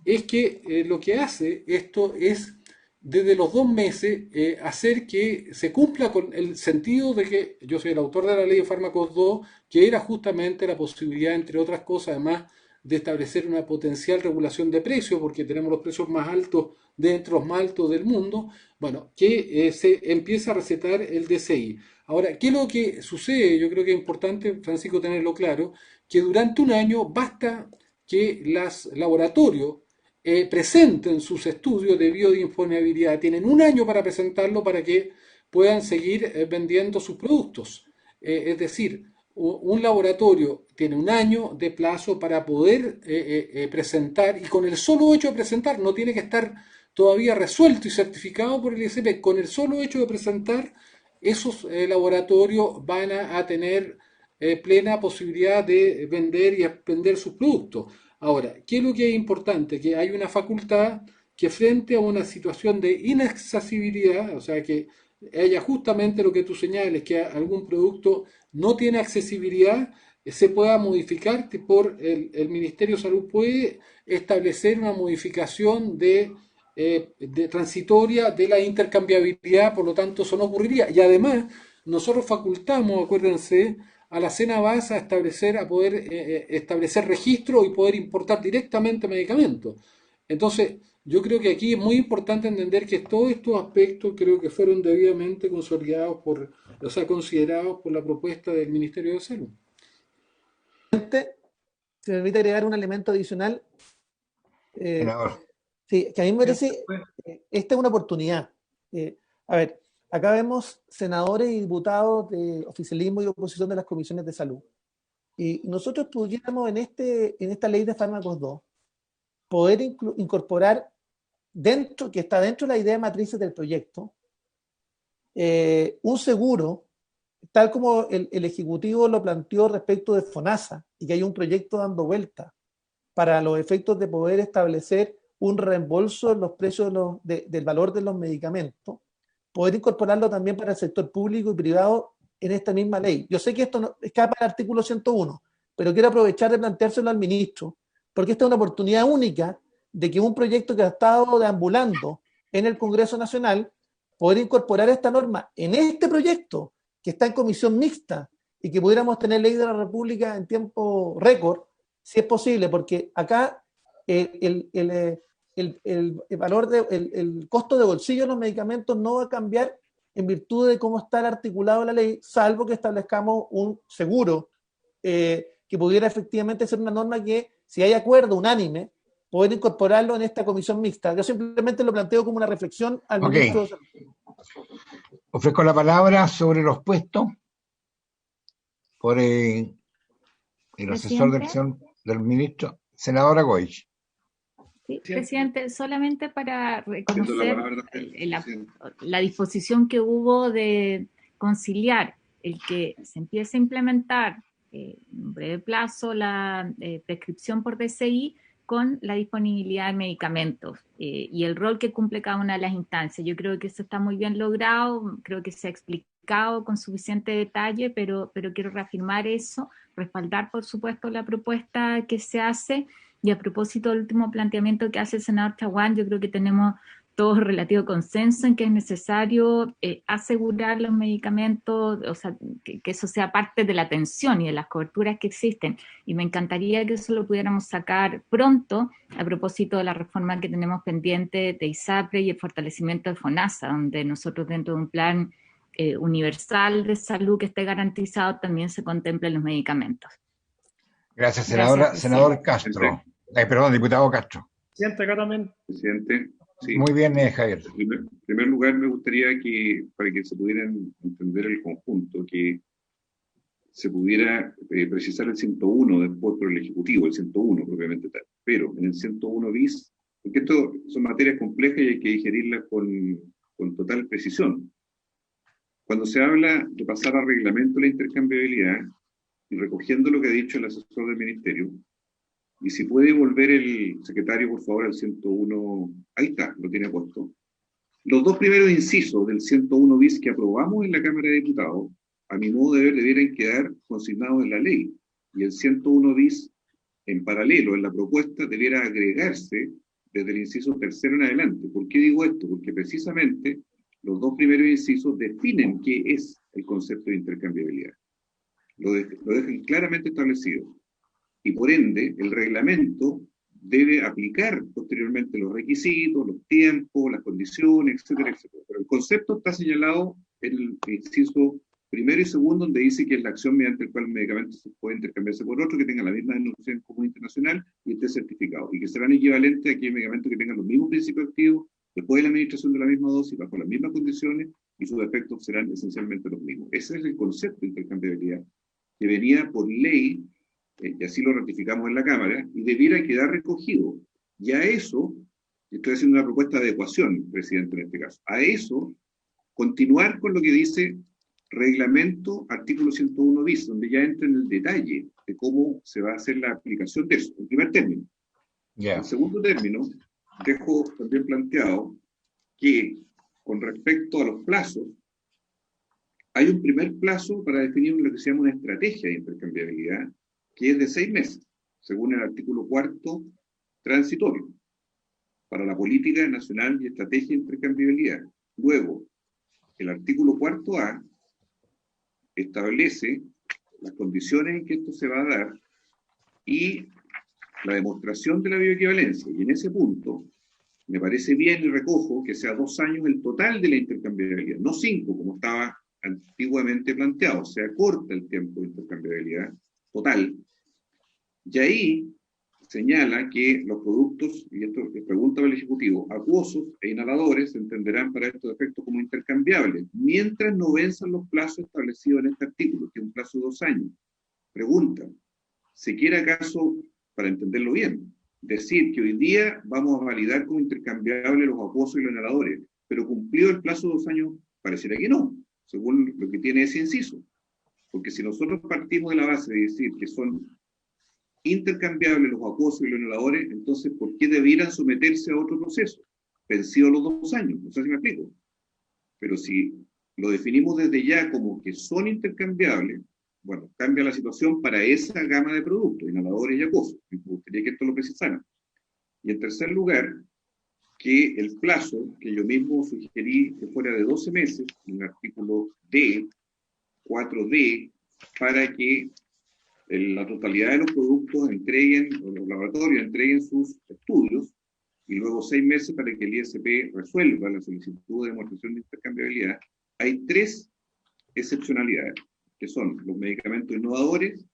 es que lo que hace esto es desde los 2 meses hacer que se cumpla con el sentido de que yo soy el autor de la ley de fármacos 2, que era justamente la posibilidad, entre otras cosas, además de establecer una potencial regulación de precios, porque tenemos los precios más altos de entre los más altos del mundo, bueno, que se empieza a recetar el DCI. Ahora, ¿qué es lo que sucede? Yo creo que es importante, Francisco, tenerlo claro, que durante un año basta que los laboratorios presenten sus estudios de biodisponibilidad. Tienen un año para presentarlo para que puedan seguir vendiendo sus productos. Es decir, un laboratorio tiene un año de plazo para poder presentar, y con el solo hecho de presentar, no tiene que estar todavía resuelto y certificado por el ISP, con el solo hecho de presentar, esos laboratorios van a tener plena posibilidad de vender y vender sus productos. Ahora, ¿qué es lo que es importante? Que hay una facultad que frente a una situación de inaccesibilidad, o sea, que haya justamente lo que tú señales, que algún producto no tiene accesibilidad, se pueda modificar por el Ministerio de Salud puede establecer una modificación de transitoria de la intercambiabilidad, por lo tanto eso no ocurriría. Y además, nosotros facultamos, acuérdense, a la CENAVAS a poder establecer registro y poder importar directamente medicamentos. Entonces, yo creo que aquí es muy importante entender que todos estos aspectos creo que fueron debidamente consolidados considerados por la propuesta del Ministerio de Salud. Se me permite agregar un elemento adicional. Sí, que a mí me parece, esta es una oportunidad. A ver, acá vemos senadores y diputados de oficialismo y oposición de las comisiones de salud. Y nosotros pudiéramos en esta ley de fármacos 2 poder incorporar dentro, que está dentro de la idea matriz del proyecto, un seguro, tal como el Ejecutivo lo planteó respecto de FONASA, y que hay un proyecto dando vuelta para los efectos de poder establecer un reembolso en los precios del valor de los medicamentos, poder incorporarlo también para el sector público y privado en esta misma ley. Yo sé que esto no escapa al artículo 101, pero quiero aprovechar de planteárselo al ministro, porque esta es una oportunidad única de que un proyecto que ha estado deambulando en el Congreso Nacional, poder incorporar esta norma en este proyecto que está en comisión mixta y que pudiéramos tener ley de la República en tiempo récord, si es posible, porque acá el valor el costo de bolsillo de los medicamentos no va a cambiar en virtud de cómo está articulado la ley, salvo que establezcamos un seguro que pudiera efectivamente ser una norma que, si hay acuerdo unánime, poder incorporarlo en esta comisión mixta. Yo simplemente lo planteo como una reflexión al ministro. Ofrezco la palabra sobre los puestos por el asesor del ministro, senadora Goich. Sí, presidente, solamente para reconocer la disposición que hubo de conciliar el que se empiece a implementar en un breve plazo la prescripción por DCI con la disponibilidad de medicamentos y el rol que cumple cada una de las instancias. Yo creo que eso está muy bien logrado, creo que se ha explicado con suficiente detalle, pero quiero reafirmar eso, respaldar por supuesto la propuesta que se hace. Y a propósito del último planteamiento que hace el senador Chaguán, yo creo que tenemos todos relativo consenso en que es necesario asegurar los medicamentos, o sea, que eso sea parte de la atención y de las coberturas que existen. Y me encantaría que eso lo pudiéramos sacar pronto a propósito de la reforma que tenemos pendiente de ISAPRE y el fortalecimiento de FONASA, donde nosotros dentro de un plan universal de salud que esté garantizado también se contemplen los medicamentos. Gracias, senadora. Gracias, senador Castro. Perdón, diputado Castro. Presidente, acá también. Presidente, sí. Muy bien, Javier. En primer lugar, me gustaría que, para que se pudieran entender el conjunto, que se pudiera precisar el 101 después por el Ejecutivo, el 101 propiamente tal. Pero en el 101 bis, porque esto son materias complejas y hay que digerirlas con total precisión. Cuando se habla de pasar a reglamento la intercambiabilidad, y recogiendo lo que ha dicho el asesor del ministerio, y si puede volver el secretario, por favor, al 101, ahí está, lo tiene puesto. Los dos primeros incisos del 101 bis que aprobamos en la Cámara de Diputados, a mi modo de ver, debieran quedar consignados en la ley, y el 101 bis, en paralelo, en la propuesta, debiera agregarse desde el inciso tercero en adelante. ¿Por qué digo esto? Porque precisamente los dos primeros incisos definen qué es el concepto de intercambiabilidad. Lo dejan claramente establecido. Y por ende, el reglamento debe aplicar posteriormente los requisitos, los tiempos, las condiciones, etcétera, etcétera. Pero el concepto está señalado en el inciso primero y segundo, donde dice que es la acción mediante la cual el medicamento se puede intercambiarse por otro que tenga la misma denominación común internacional y esté certificado, y que serán equivalentes a aquellos medicamentos que tengan los mismos principios activos después de la administración de la misma dosis, bajo las mismas condiciones, y sus efectos serán esencialmente los mismos. Ese es el concepto de intercambiabilidad, que venía por ley, y así lo ratificamos en la Cámara, y debiera quedar recogido. Y a eso, estoy haciendo una propuesta de adecuación, presidente, en este caso, a eso, continuar con lo que dice reglamento, artículo 101 bis, donde ya entra en el detalle de cómo se va a hacer la aplicación de eso, en primer término. En segundo término, dejo también planteado que, con respecto a los plazos, hay un primer plazo para definir lo que se llama una estrategia de intercambiabilidad, que es de 6 meses, según el artículo 4 transitorio, para la política nacional y estrategia de intercambiabilidad. Luego, el artículo 4A establece las condiciones en que esto se va a dar y la demostración de la bioequivalencia. Y en ese punto, me parece bien y recojo que sea 2 años el total de la intercambiabilidad, no 5, como estaba antiguamente planteado. Se acorta el tiempo de intercambiabilidad total. Y ahí señala que los productos, y esto es pregunta del Ejecutivo, acuosos e inhaladores se entenderán para estos efectos como intercambiables, mientras no venzan los plazos establecidos en este artículo, que es un plazo de 2 años. Pregunta, ¿se quiere acaso, para entenderlo bien, decir que hoy día vamos a validar como intercambiables los acuosos y los inhaladores, pero cumplido el plazo de 2 años? Pareciera que no, según lo que tiene ese inciso. Porque si nosotros partimos de la base de decir que son intercambiables los acuosos y los inhaladores, entonces ¿por qué debieran someterse a otro proceso? Vencidos los 2 años, no sé si me explico. Pero si lo definimos desde ya como que son intercambiables, bueno, cambia la situación para esa gama de productos, inhaladores y acuosos. Me gustaría que esto lo precisaran. Y en tercer lugar, que el plazo, que yo mismo sugerí que fuera de 12 meses, en el artículo D, 4D, para que la totalidad de los productos entreguen, o los laboratorios entreguen sus estudios, y luego 6 meses para que el ISP resuelva la solicitud de demostración de intercambiabilidad. Hay 3 excepcionalidades, que son los medicamentos innovadores,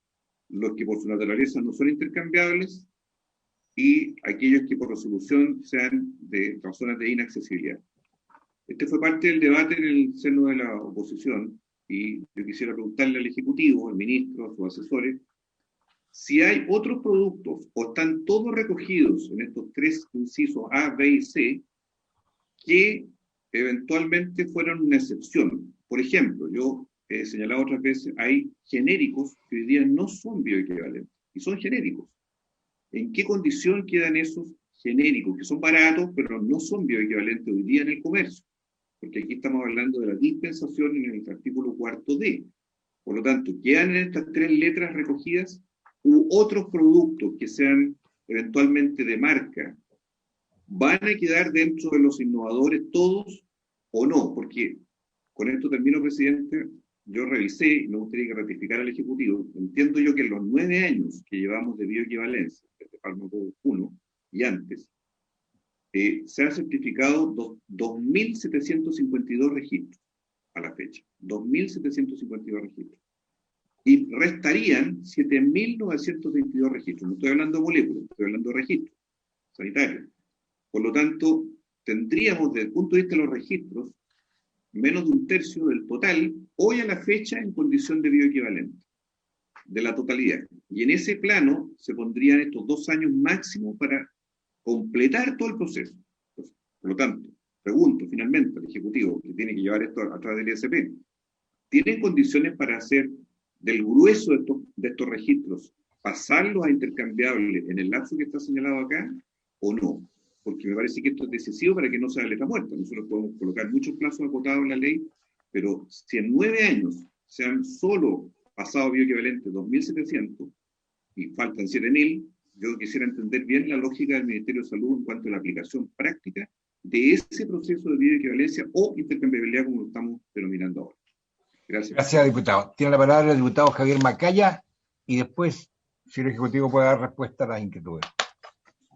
los que por su naturaleza no son intercambiables, y aquellos que por resolución sean de razones de inaccesibilidad. Este fue parte del debate en el seno de la oposición, y yo quisiera preguntarle al Ejecutivo, al ministro, a sus asesores, si hay otros productos o están todos recogidos en estos 3 incisos A, B y C que eventualmente fueran una excepción. Por ejemplo, yo he señalado otras veces, hay genéricos que hoy día no son bioequivalentes y son genéricos. ¿En qué condición quedan esos genéricos que son baratos pero no son bioequivalentes hoy día en el comercio? Porque aquí estamos hablando de la dispensación en el artículo 4D. Por lo tanto, quedan en estas 3 letras recogidas u otros productos que sean eventualmente de marca. ¿Van a quedar dentro de los innovadores todos o no? Porque, con esto termino, presidente, yo revisé, y me gustaría que ratificara el Ejecutivo, entiendo yo que en los 9 años que llevamos de bioequivalencia, desde fármaco 1 y antes, se han certificado 2.752 registros a la fecha. 2.752 registros. Y restarían 7.922 registros. No estoy hablando de moléculas, estoy hablando de registros sanitarios. Por lo tanto, tendríamos, desde el punto de vista de los registros, menos de 1/3 del total, hoy a la fecha, en condición de bioequivalente, de la totalidad. Y en ese plano se pondrían estos 2 años máximo para completar todo el proceso. Pues, por lo tanto, pregunto finalmente al Ejecutivo, que tiene que llevar esto a través del ISP, ¿tienen condiciones para hacer del grueso de estos registros, pasarlos a intercambiables en el lapso que está señalado acá, o no? Porque me parece que esto es decisivo para que no sea letra muerta. Nosotros podemos colocar muchos plazos acotados en la ley, pero si en 9 años se han solo pasado bioequivalentes 2.700 y faltan 7.000, yo quisiera entender bien la lógica del Ministerio de Salud en cuanto a la aplicación práctica de ese proceso de bioequivalencia o intercambiabilidad como lo estamos denominando ahora. Gracias. Gracias, diputado. Tiene la palabra el diputado Javier Macaya y después, si el Ejecutivo puede dar respuesta a las inquietudes.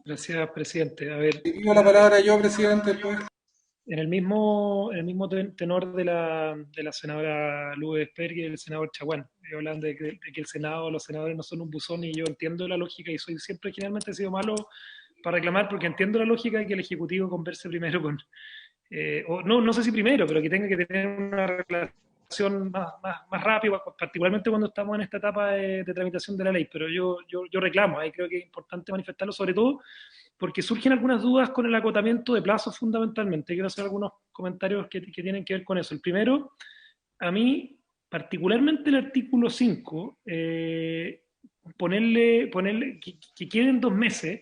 Gracias, presidente. A ver, Digo la palabra yo, presidente, pues. en el mismo tenor de la senadora Lourdes Esper y del senador Chaguán, hablando de que el Senado, los senadores no son un buzón, y yo entiendo la lógica y generalmente he sido malo para reclamar, porque entiendo la lógica de que el Ejecutivo converse primero con, no sé si primero, pero que tenga que tener una relación más rápida, particularmente cuando estamos en esta etapa de tramitación de la ley. Pero yo reclamo, ahí creo que es importante manifestarlo, sobre todo porque surgen algunas dudas con el acotamiento de plazos fundamentalmente. Quiero hacer algunos comentarios que tienen que ver con eso. El primero, a mí, particularmente el artículo 5, ponerle que queden 2 meses,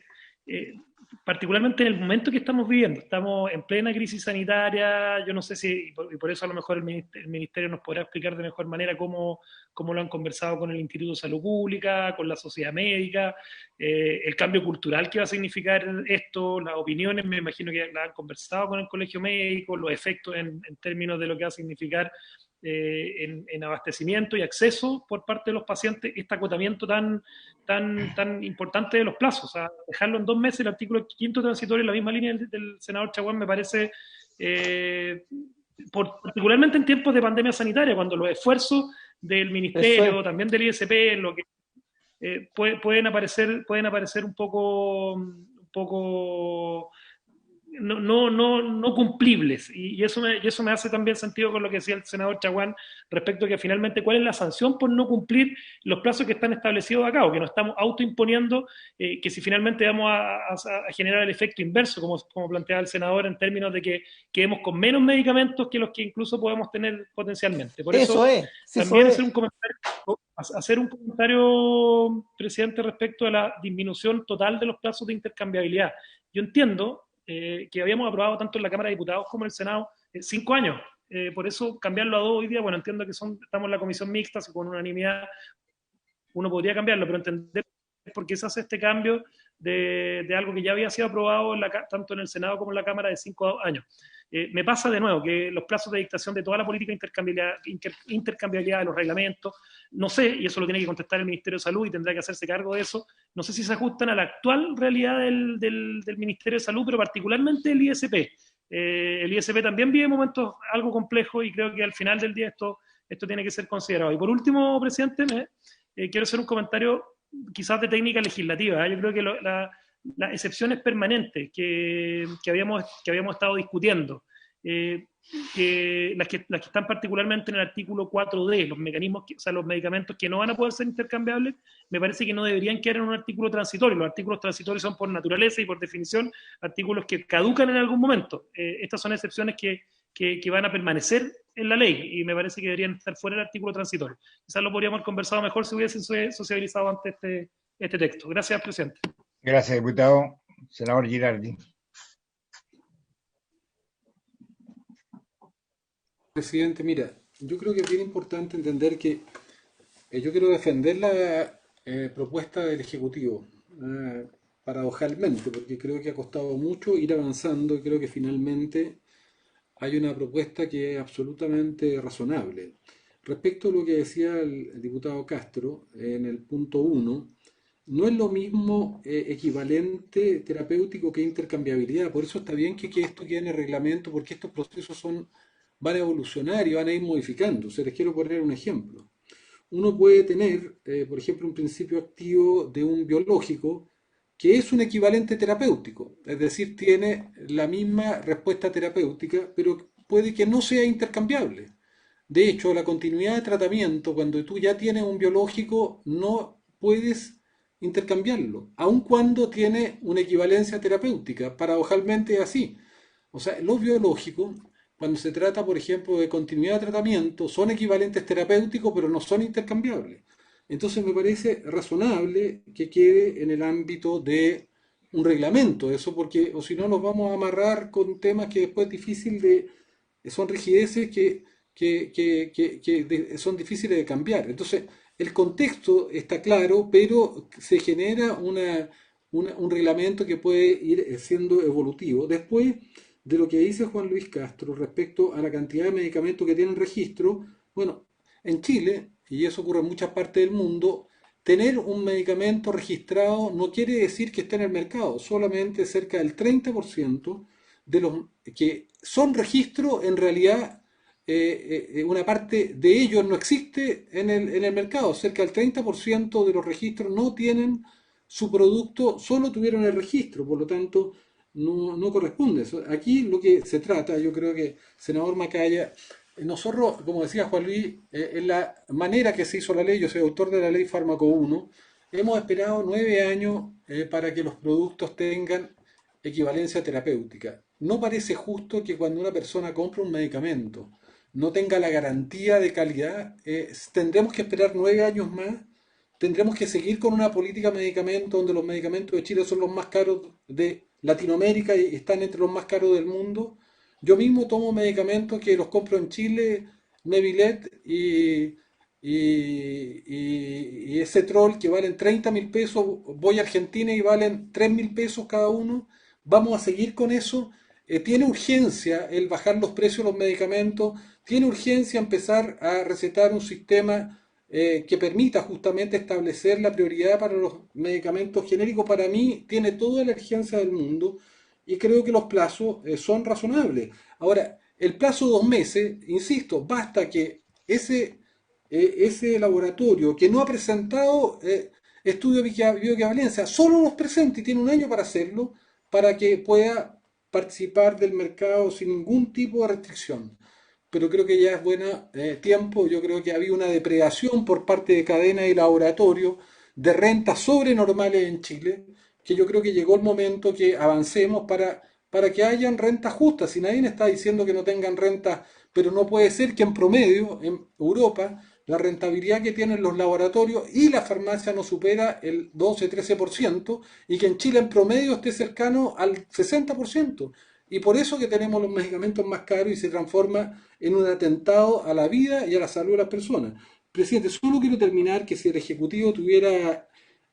particularmente en el momento que estamos viviendo. Estamos en plena crisis sanitaria, yo no sé si, y por eso a lo mejor el Ministerio nos podrá explicar de mejor manera cómo lo han conversado con el Instituto de Salud Pública, con la sociedad médica, el cambio cultural que va a significar esto, las opiniones, me imagino que las han conversado con el Colegio Médico, los efectos en términos de lo que va a significar en abastecimiento y acceso por parte de los pacientes, este acotamiento tan importante de los plazos. O sea, dejarlo en 2 meses, el artículo 5º transitorio, en la misma línea del senador Chaguán, me parece, particularmente en tiempos de pandemia sanitaria, cuando los esfuerzos del Ministerio, también del ISP, en lo que pueden aparecer un poco no cumplibles, y eso me hace también sentido con lo que decía el senador Chaguán respecto a que finalmente cuál es la sanción por no cumplir los plazos que están establecidos acá, o que nos estamos autoimponiendo, que si finalmente vamos a generar el efecto inverso, como planteaba el senador, en términos de que quedemos con menos medicamentos que los que incluso podemos tener potencialmente. Por eso también hacer un comentario, presidente, respecto a la disminución total de los plazos de intercambiabilidad. Yo entiendo que habíamos aprobado tanto en la Cámara de Diputados como en el Senado 5 años. Por eso cambiarlo a 2 hoy día, bueno, entiendo que estamos en la comisión mixta, si con unanimidad uno podría cambiarlo, pero entender por qué se hace este cambio de algo que ya había sido aprobado tanto en el Senado como en la Cámara de 5 años. Me pasa de nuevo que los plazos de dictación de toda la política de intercambiabilidad de los reglamentos, no sé, y eso lo tiene que contestar el Ministerio de Salud y tendrá que hacerse cargo de eso, no sé si se ajustan a la actual realidad del Ministerio de Salud, pero particularmente el ISP. El ISP también vive momentos algo complejos y creo que al final del día esto tiene que ser considerado. Y por último, presidente, quiero hacer un comentario quizás de técnica legislativa. Yo creo que las excepciones permanentes que habíamos estado discutiendo, las que están particularmente en el artículo 4D, los mecanismos, los medicamentos que no van a poder ser intercambiables, me parece que no deberían quedar en un artículo transitorio. Los artículos transitorios son por naturaleza y por definición artículos que caducan en algún momento. Estas son excepciones que van a permanecer en la ley y me parece que deberían estar fuera del artículo transitorio. Quizás lo podríamos haber conversado mejor si hubiesen sociabilizado antes este texto. Gracias, presidente. Gracias, diputado. Senador Girardi. Presidente, mira, yo creo que es bien importante entender que yo quiero defender la propuesta del Ejecutivo, paradojalmente, porque creo que ha costado mucho ir avanzando y creo que finalmente hay una propuesta que es absolutamente razonable. Respecto a lo que decía el diputado Castro en el punto 1, no es lo mismo equivalente terapéutico que intercambiabilidad. Por eso está bien que esto quede en el reglamento, porque estos procesos van a evolucionar y van a ir modificándose. Les quiero poner un ejemplo. Uno puede tener, por ejemplo, un principio activo de un biológico que es un equivalente terapéutico, es decir, tiene la misma respuesta terapéutica, pero puede que no sea intercambiable. De hecho, la continuidad de tratamiento, cuando tú ya tienes un biológico, no puedes intercambiarlo, aun cuando tiene una equivalencia terapéutica. Paradojalmente es así. O sea, los biológicos, cuando se trata, por ejemplo, de continuidad de tratamiento, son equivalentes terapéuticos, pero no son intercambiables. Entonces me parece razonable que quede en el ámbito de un reglamento eso, porque o si no nos vamos a amarrar con temas que después es difícil son rigideces que son difíciles de cambiar. Entonces el contexto está claro, pero se genera un reglamento que puede ir siendo evolutivo. Después de lo que dice Juan Luis Castro respecto a la cantidad de medicamentos que tienen registro, bueno, en Chile, y eso ocurre en muchas partes del mundo, tener un medicamento registrado no quiere decir que esté en el mercado, solamente cerca del 30% de los que son registro, en realidad una parte de ellos no existe en el mercado, cerca del 30% de los registros no tienen su producto, solo tuvieron el registro, por lo tanto no corresponde eso. Aquí lo que se trata, yo creo que, senador Macaya, nosotros, como decía Juan Luis, en la manera que se hizo la ley, yo soy autor de la ley Fármaco 1, hemos esperado 9 años para que los productos tengan equivalencia terapéutica. No parece justo que cuando una persona compra un medicamento no tenga la garantía de calidad, tendremos que esperar 9 años más, tendremos que seguir con una política de medicamentos donde los medicamentos de Chile son los más caros de Latinoamérica y están entre los más caros del mundo. Yo mismo tomo medicamentos que los compro en Chile, Nevilet y Cetrol, que valen 30.000 pesos, voy a Argentina y valen 3.000 pesos cada uno. Vamos a seguir con eso. Tiene urgencia el bajar los precios de los medicamentos, tiene urgencia empezar a recetar un sistema que permita justamente establecer la prioridad para los medicamentos genéricos. Para mí tiene toda la urgencia del mundo. Y creo que los plazos son razonables. Ahora, el plazo de 2 meses, insisto, basta que ese laboratorio que no ha presentado estudio de bioequivalencia. Solo los presenta y tiene un año para hacerlo, para que pueda participar del mercado sin ningún tipo de restricción. Pero creo que ya es buena tiempo. Yo creo que había una depredación por parte de cadenas y laboratorios de rentas sobrenormales en Chile, que yo creo que llegó el momento que avancemos para que hayan rentas justas. Si nadie está diciendo que no tengan rentas, pero no puede ser que en promedio en Europa la rentabilidad que tienen los laboratorios y la farmacia no supera el 12-13% y que en Chile en promedio esté cercano al 60%. Y por eso que tenemos los medicamentos más caros y se transforma en un atentado a la vida y a la salud de las personas. Presidente, solo quiero terminar que si el Ejecutivo tuviera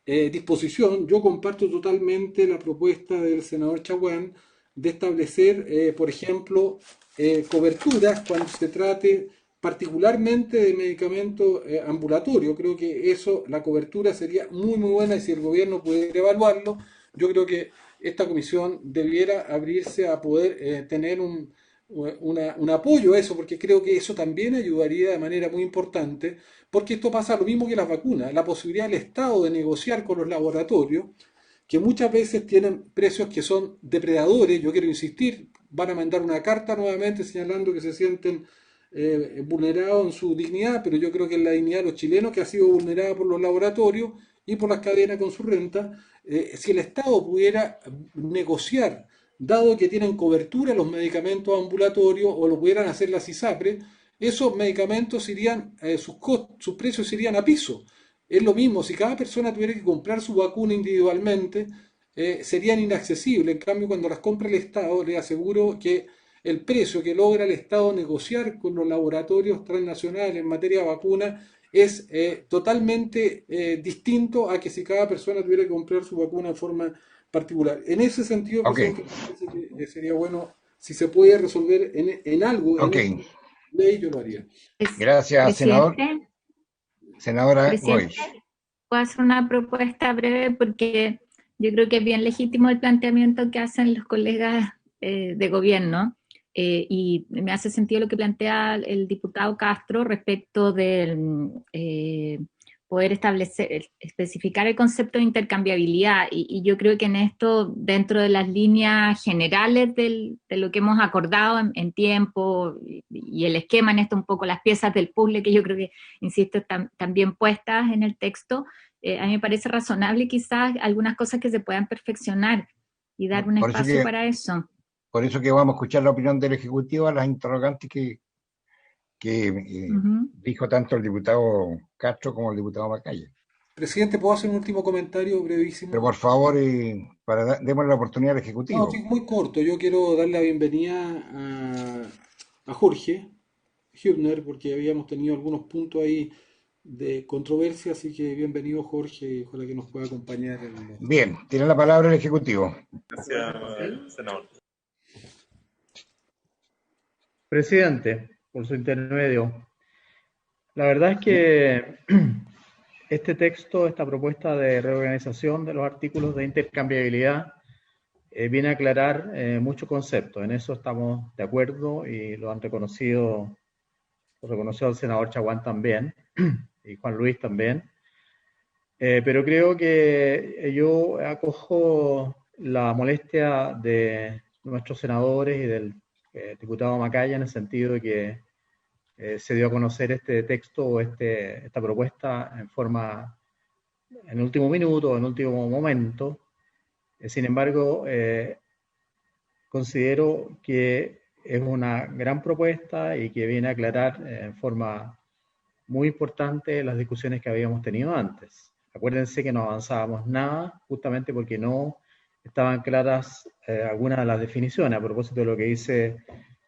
disposición, yo comparto totalmente la propuesta del senador Chaguán de establecer, por ejemplo, coberturas cuando se trate particularmente de medicamentos ambulatorios. Creo que eso, la cobertura sería muy buena y si el gobierno pudiera evaluarlo, yo creo que esta comisión debiera abrirse a poder tener un apoyo a eso, porque creo que eso también ayudaría de manera muy importante, porque esto pasa lo mismo que las vacunas, la posibilidad del Estado de negociar con los laboratorios, que muchas veces tienen precios que son depredadores. Yo quiero insistir, van a mandar una carta nuevamente señalando que se sienten vulnerados en su dignidad, pero yo creo que es la dignidad de los chilenos que ha sido vulnerada por los laboratorios y por las cadenas con su renta. Si el Estado pudiera negociar, dado que tienen cobertura los medicamentos ambulatorios o lo pudieran hacer las ISAPRE, esos medicamentos irían, sus precios irían a piso. Es lo mismo, si cada persona tuviera que comprar su vacuna individualmente, serían inaccesibles. En cambio, cuando las compra el Estado, le aseguro que el precio que logra el Estado negociar con los laboratorios transnacionales en materia de vacuna es totalmente distinto a que si cada persona tuviera que comprar su vacuna de forma particular. En ese sentido, presidente, que sería bueno, si se puede resolver en algo, en ley, yo lo haría. Gracias, senador. Senadora Presidente, puedo hacer una propuesta breve porque yo creo que es bien legítimo el planteamiento que hacen los colegas de gobierno y me hace sentido lo que plantea el diputado Castro respecto del poder especificar el concepto de intercambiabilidad y yo creo que en esto, dentro de las líneas generales de lo que hemos acordado en tiempo y el esquema en esto, un poco las piezas del puzzle que yo creo que, insisto, están bien puestas en el texto, a mí me parece razonable quizás algunas cosas que se puedan perfeccionar y dar un espacio para eso. Por eso que vamos a escuchar la opinión del Ejecutivo a las interrogantes que dijo tanto el diputado Castro como el diputado Macaya. Presidente, ¿puedo hacer un último comentario brevísimo? Pero por favor, démosle la oportunidad al Ejecutivo. No, sí, muy corto. Yo quiero darle la bienvenida a Jorge Hübner, porque habíamos tenido algunos puntos ahí de controversia, así que bienvenido Jorge, y ojalá que nos pueda acompañar. Bien, tiene la palabra el Ejecutivo. Gracias, senador. Presidente, por su intermedio. La verdad es que este texto, esta propuesta de reorganización de los artículos de intercambiabilidad viene a aclarar muchos conceptos. En eso estamos de acuerdo y lo reconoció el senador Chaguán también y Juan Luis también. Pero creo que yo acojo la molestia de nuestros senadores y del diputado Macaya en el sentido de que se dio a conocer este texto o esta propuesta en último minuto, en último momento. Sin embargo, considero que es una gran propuesta y que viene a aclarar en forma muy importante las discusiones que habíamos tenido antes. Acuérdense que no avanzábamos nada justamente porque no estaban claras algunas de las definiciones. A propósito de lo que dice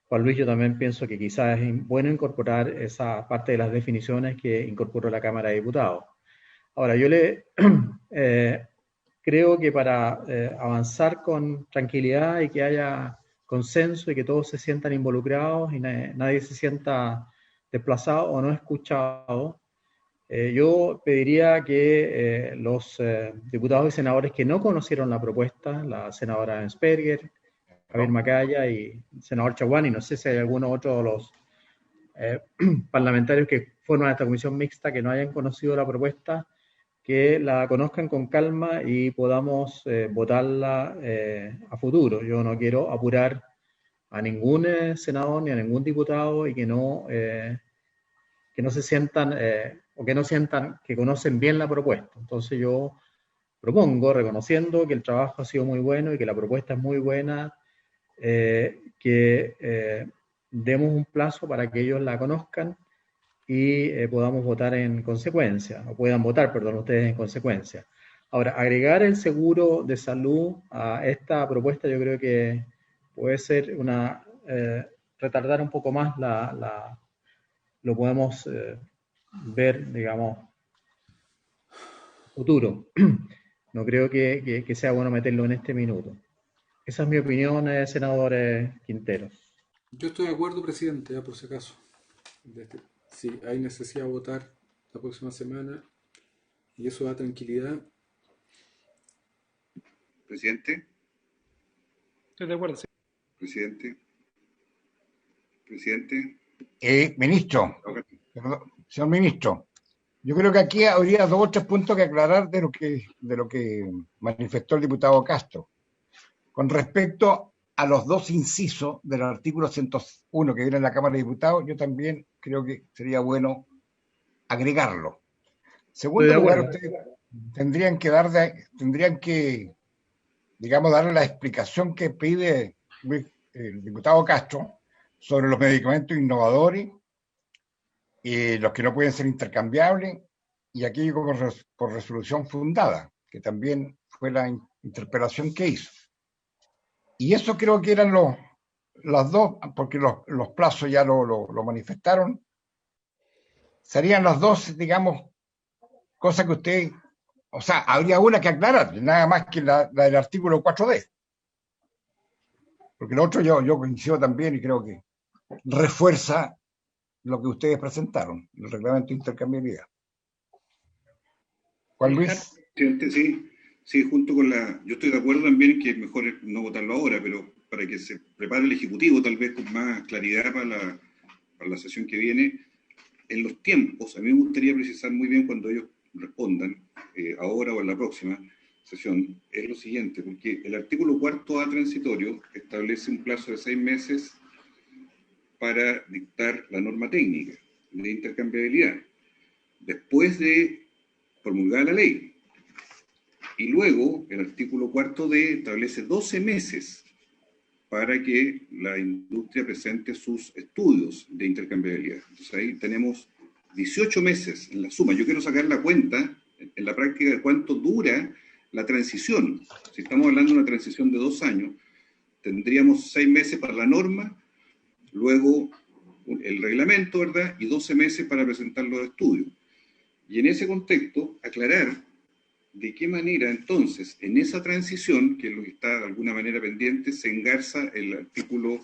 Juan Luis, yo también pienso que quizás es bueno incorporar esa parte de las definiciones que incorporó la Cámara de Diputados. Ahora, yo creo que para avanzar con tranquilidad y que haya consenso y que todos se sientan involucrados y nadie se sienta desplazado o no escuchado, yo pediría que los diputados y senadores que no conocieron la propuesta, la senadora Ensperger, Javier Macaya y el senador Chaguán, y no sé si hay alguno otro de los parlamentarios que forman esta comisión mixta que no hayan conocido la propuesta, que la conozcan con calma y podamos votarla a futuro. Yo no quiero apurar a ningún senador ni a ningún diputado y que no se sientan o que no sientan que conocen bien la propuesta. Entonces yo propongo, reconociendo que el trabajo ha sido muy bueno y que la propuesta es muy buena, que demos un plazo para que ellos la conozcan y podamos votar en consecuencia, o puedan votar, perdón, ustedes en consecuencia. Ahora, agregar el seguro de salud a esta propuesta yo creo que puede ser retardar un poco más lo podemos ver, digamos, futuro. No creo que sea bueno meterlo en este minuto. Esa es mi opinión, senador Quintero. Yo estoy de acuerdo, presidente, ya por si acaso. Sí, hay necesidad de votar la próxima semana y eso da tranquilidad. Presidente. Estoy de acuerdo, sí. Presidente. Presidente. Ministro, perdón, señor ministro, yo creo que aquí habría 2 o 3 puntos que aclarar de lo que manifestó el diputado Castro. Con respecto a los 2 incisos del artículo 101 que viene en la Cámara de Diputados, yo también creo que sería bueno agregarlo. Segundo lugar, ustedes tendrían que, digamos, darle la explicación que pide el diputado Castro sobre los medicamentos innovadores, los que no pueden ser intercambiables, y aquello por resolución fundada, que también fue la interpelación que hizo. Y eso creo que eran las dos, porque los plazos ya lo manifestaron, serían las dos, digamos, cosas que usted, o sea, habría una que aclarar, nada más que la del artículo 4D. Porque lo otro yo coincido también y creo que refuerza lo que ustedes presentaron, el reglamento de intercambiabilidad. Juan Luis. Sí, junto con yo estoy de acuerdo también en que es mejor no votarlo ahora, pero para que se prepare el Ejecutivo tal vez con más claridad para la sesión que viene, en los tiempos, a mí me gustaría precisar muy bien cuando ellos respondan, ahora o en la próxima sesión, es lo siguiente, porque el artículo 4A transitorio establece un plazo de 6 meses para dictar la norma técnica de intercambiabilidad, después de promulgar la ley. Y luego, el artículo 4D establece 12 meses para que la industria presente sus estudios de intercambiabilidad. Entonces ahí tenemos 18 meses en la suma. Yo quiero sacar la cuenta en la práctica de cuánto dura la transición. Si estamos hablando de una transición de 2 años, tendríamos 6 meses para la norma, luego el reglamento, ¿verdad? Y 12 meses para presentar los estudios. Y en ese contexto, aclarar de qué manera entonces, en esa transición, que es lo que está de alguna manera pendiente, se engarza el artículo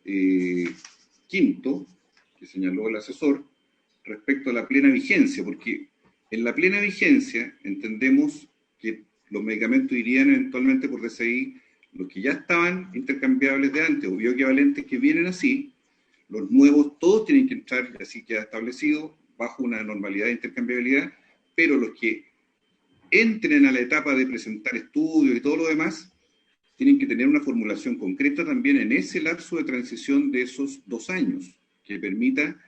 5º, que señaló el asesor, respecto a la plena vigencia, porque en la plena vigencia entendemos que los medicamentos irían eventualmente por DCI, los que ya estaban intercambiables de antes o bioequivalentes que vienen así, los nuevos todos tienen que entrar, así queda establecido, bajo una normalidad de intercambiabilidad, pero los que entren a la etapa de presentar estudios y todo lo demás, tienen que tener una formulación concreta también en ese lapso de transición de esos 2 años, que permita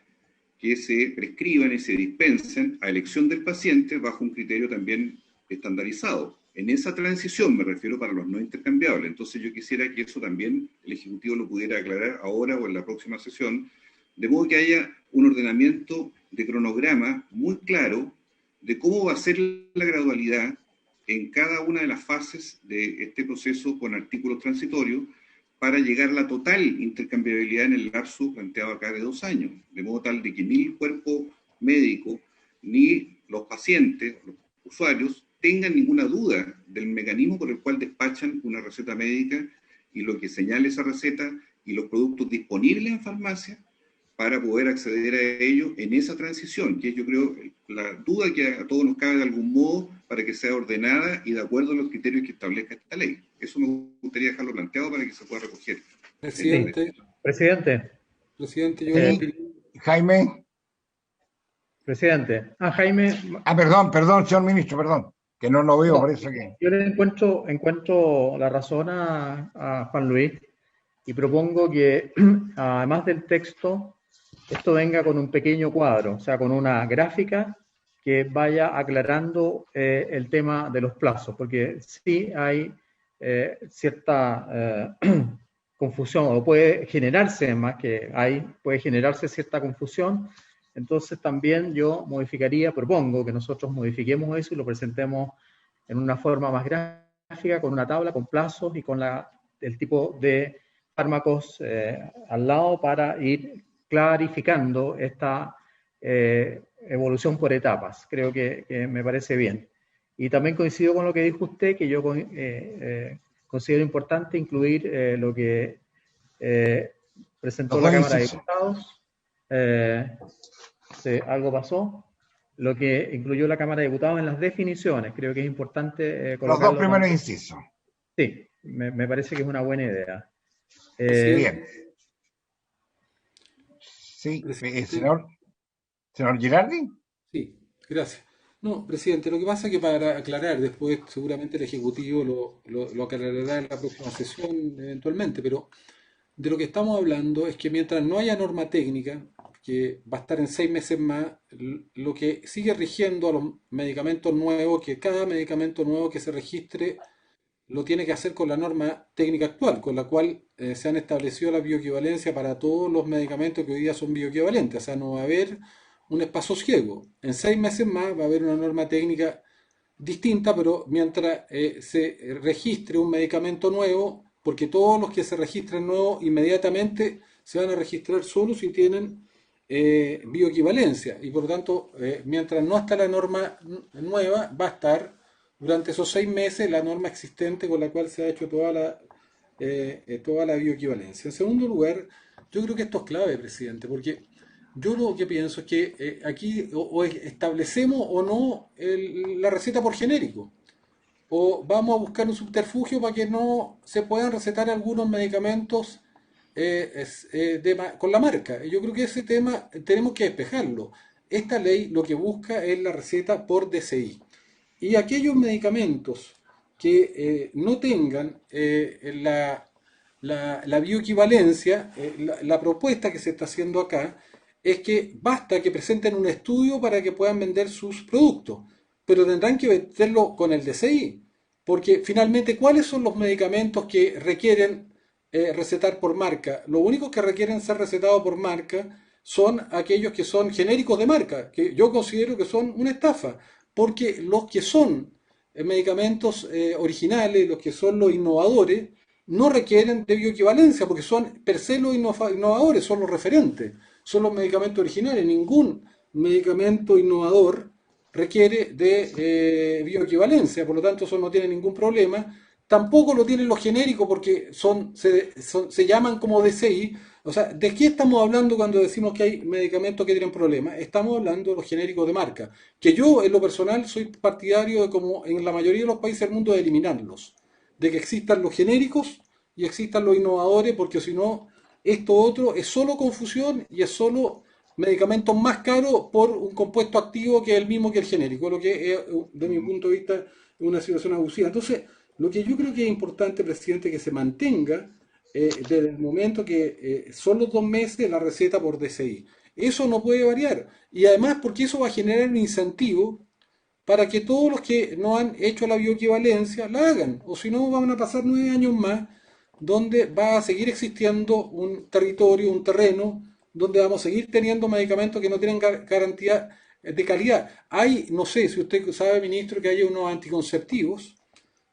que se prescriban y se dispensen a elección del paciente bajo un criterio también estandarizado. En esa transición me refiero para los no intercambiables. Entonces yo quisiera que eso también el Ejecutivo lo pudiera aclarar ahora o en la próxima sesión, de modo que haya un ordenamiento de cronograma muy claro de cómo va a ser la gradualidad en cada una de las fases de este proceso con artículos transitorios para llegar a la total intercambiabilidad en el lapso planteado acá de 2 años, de modo tal de que ni el cuerpo médico ni los pacientes, los usuarios, tengan ninguna duda del mecanismo por el cual despachan una receta médica y lo que señala esa receta y los productos disponibles en farmacia para poder acceder a ello en esa transición, que es, yo creo, la duda que a todos nos cabe de algún modo para que sea ordenada y de acuerdo a los criterios que establezca esta ley. Eso me gustaría dejarlo planteado para que se pueda recoger. Presidente, yo Jaime. Presidente. Jaime. Perdón, señor ministro, perdón, que no lo veo, por eso que... Yo le encuentro la razón a Juan Luis y propongo que, además del texto, esto venga con un pequeño cuadro, o sea, con una gráfica que vaya aclarando el tema de los plazos, porque sí hay cierta confusión, o puede generarse, puede generarse cierta confusión. Entonces también yo propongo que nosotros modifiquemos eso y lo presentemos en una forma más gráfica, con una tabla, con plazos y con el tipo de fármacos al lado para ir clarificando esta evolución por etapas. Creo que me parece bien. Y también coincido con lo que dijo usted, que yo considero importante incluir lo que presentó la Cámara de Diputados. Algo pasó. Lo que incluyó la Cámara de Diputados en las definiciones. Creo que es importante colocarlo. Los dos primeros incisos. Sí, me parece que es una buena idea. Bien. Sí, señor Girardi. Sí, gracias. No, presidente, lo que pasa es que para aclarar, después seguramente el Ejecutivo lo aclarará en la próxima sesión eventualmente, pero de lo que estamos hablando es que mientras no haya norma técnica, que va a estar en 6 meses más, lo que sigue rigiendo a los medicamentos nuevos, que cada medicamento nuevo que se registre lo tiene que hacer con la norma técnica actual, con la cual se han establecido la bioequivalencia para todos los medicamentos que hoy día son bioequivalentes. O sea, no va a haber un espacio ciego. En 6 meses más va a haber una norma técnica distinta, pero mientras se registre un medicamento nuevo, porque todos los que se registren nuevos inmediatamente se van a registrar solo si tienen bioequivalencia. Y por lo tanto, mientras no está la norma nueva, va a estar durante esos 6 meses la norma existente con la cual se ha hecho toda la bioequivalencia. En segundo lugar, yo creo que esto es clave, presidente, porque yo lo que pienso es que aquí o establecemos o no la receta por genérico, o vamos a buscar un subterfugio para que no se puedan recetar algunos medicamentos con la marca. Yo creo que ese tema tenemos que despejarlo. Esta ley lo que busca es la receta por DCI. Y aquellos medicamentos que no tengan la bioequivalencia, la propuesta que se está haciendo acá es que basta que presenten un estudio para que puedan vender sus productos, pero tendrán que venderlo con el DCI, porque finalmente, ¿cuáles son los medicamentos que requieren recetar por marca? Los únicos que requieren ser recetados por marca son aquellos que son genéricos de marca, que yo considero que son una estafa, porque los que son medicamentos originales, los que son los innovadores, no requieren de bioequivalencia, porque son per se los innovadores, son los referentes, son los medicamentos originales. Ningún medicamento innovador requiere de bioequivalencia, por lo tanto eso no tiene ningún problema. Tampoco lo tienen los genéricos porque se llaman como DCI. O sea, ¿de qué estamos hablando cuando decimos que hay medicamentos que tienen problemas? Estamos hablando de los genéricos de marca, que yo en lo personal soy partidario de, como en la mayoría de los países del mundo, de eliminarlos, de que existan los genéricos y existan los innovadores, porque si no, esto otro es solo confusión y es solo medicamentos más caros por un compuesto activo que es el mismo que el genérico, lo que es, de mi punto de vista, una situación abusiva. Entonces, lo que yo creo que es importante, presidente, que se mantenga desde el momento que son los 2 meses la receta por DCI. Eso no puede variar. Y además porque eso va a generar un incentivo para que todos los que no han hecho la bioequivalencia la hagan. O si no, van a pasar 9 años más donde va a seguir existiendo un territorio, un terreno, donde vamos a seguir teniendo medicamentos que no tienen garantía de calidad. Hay, no sé si usted sabe, ministro, que hay unos anticonceptivos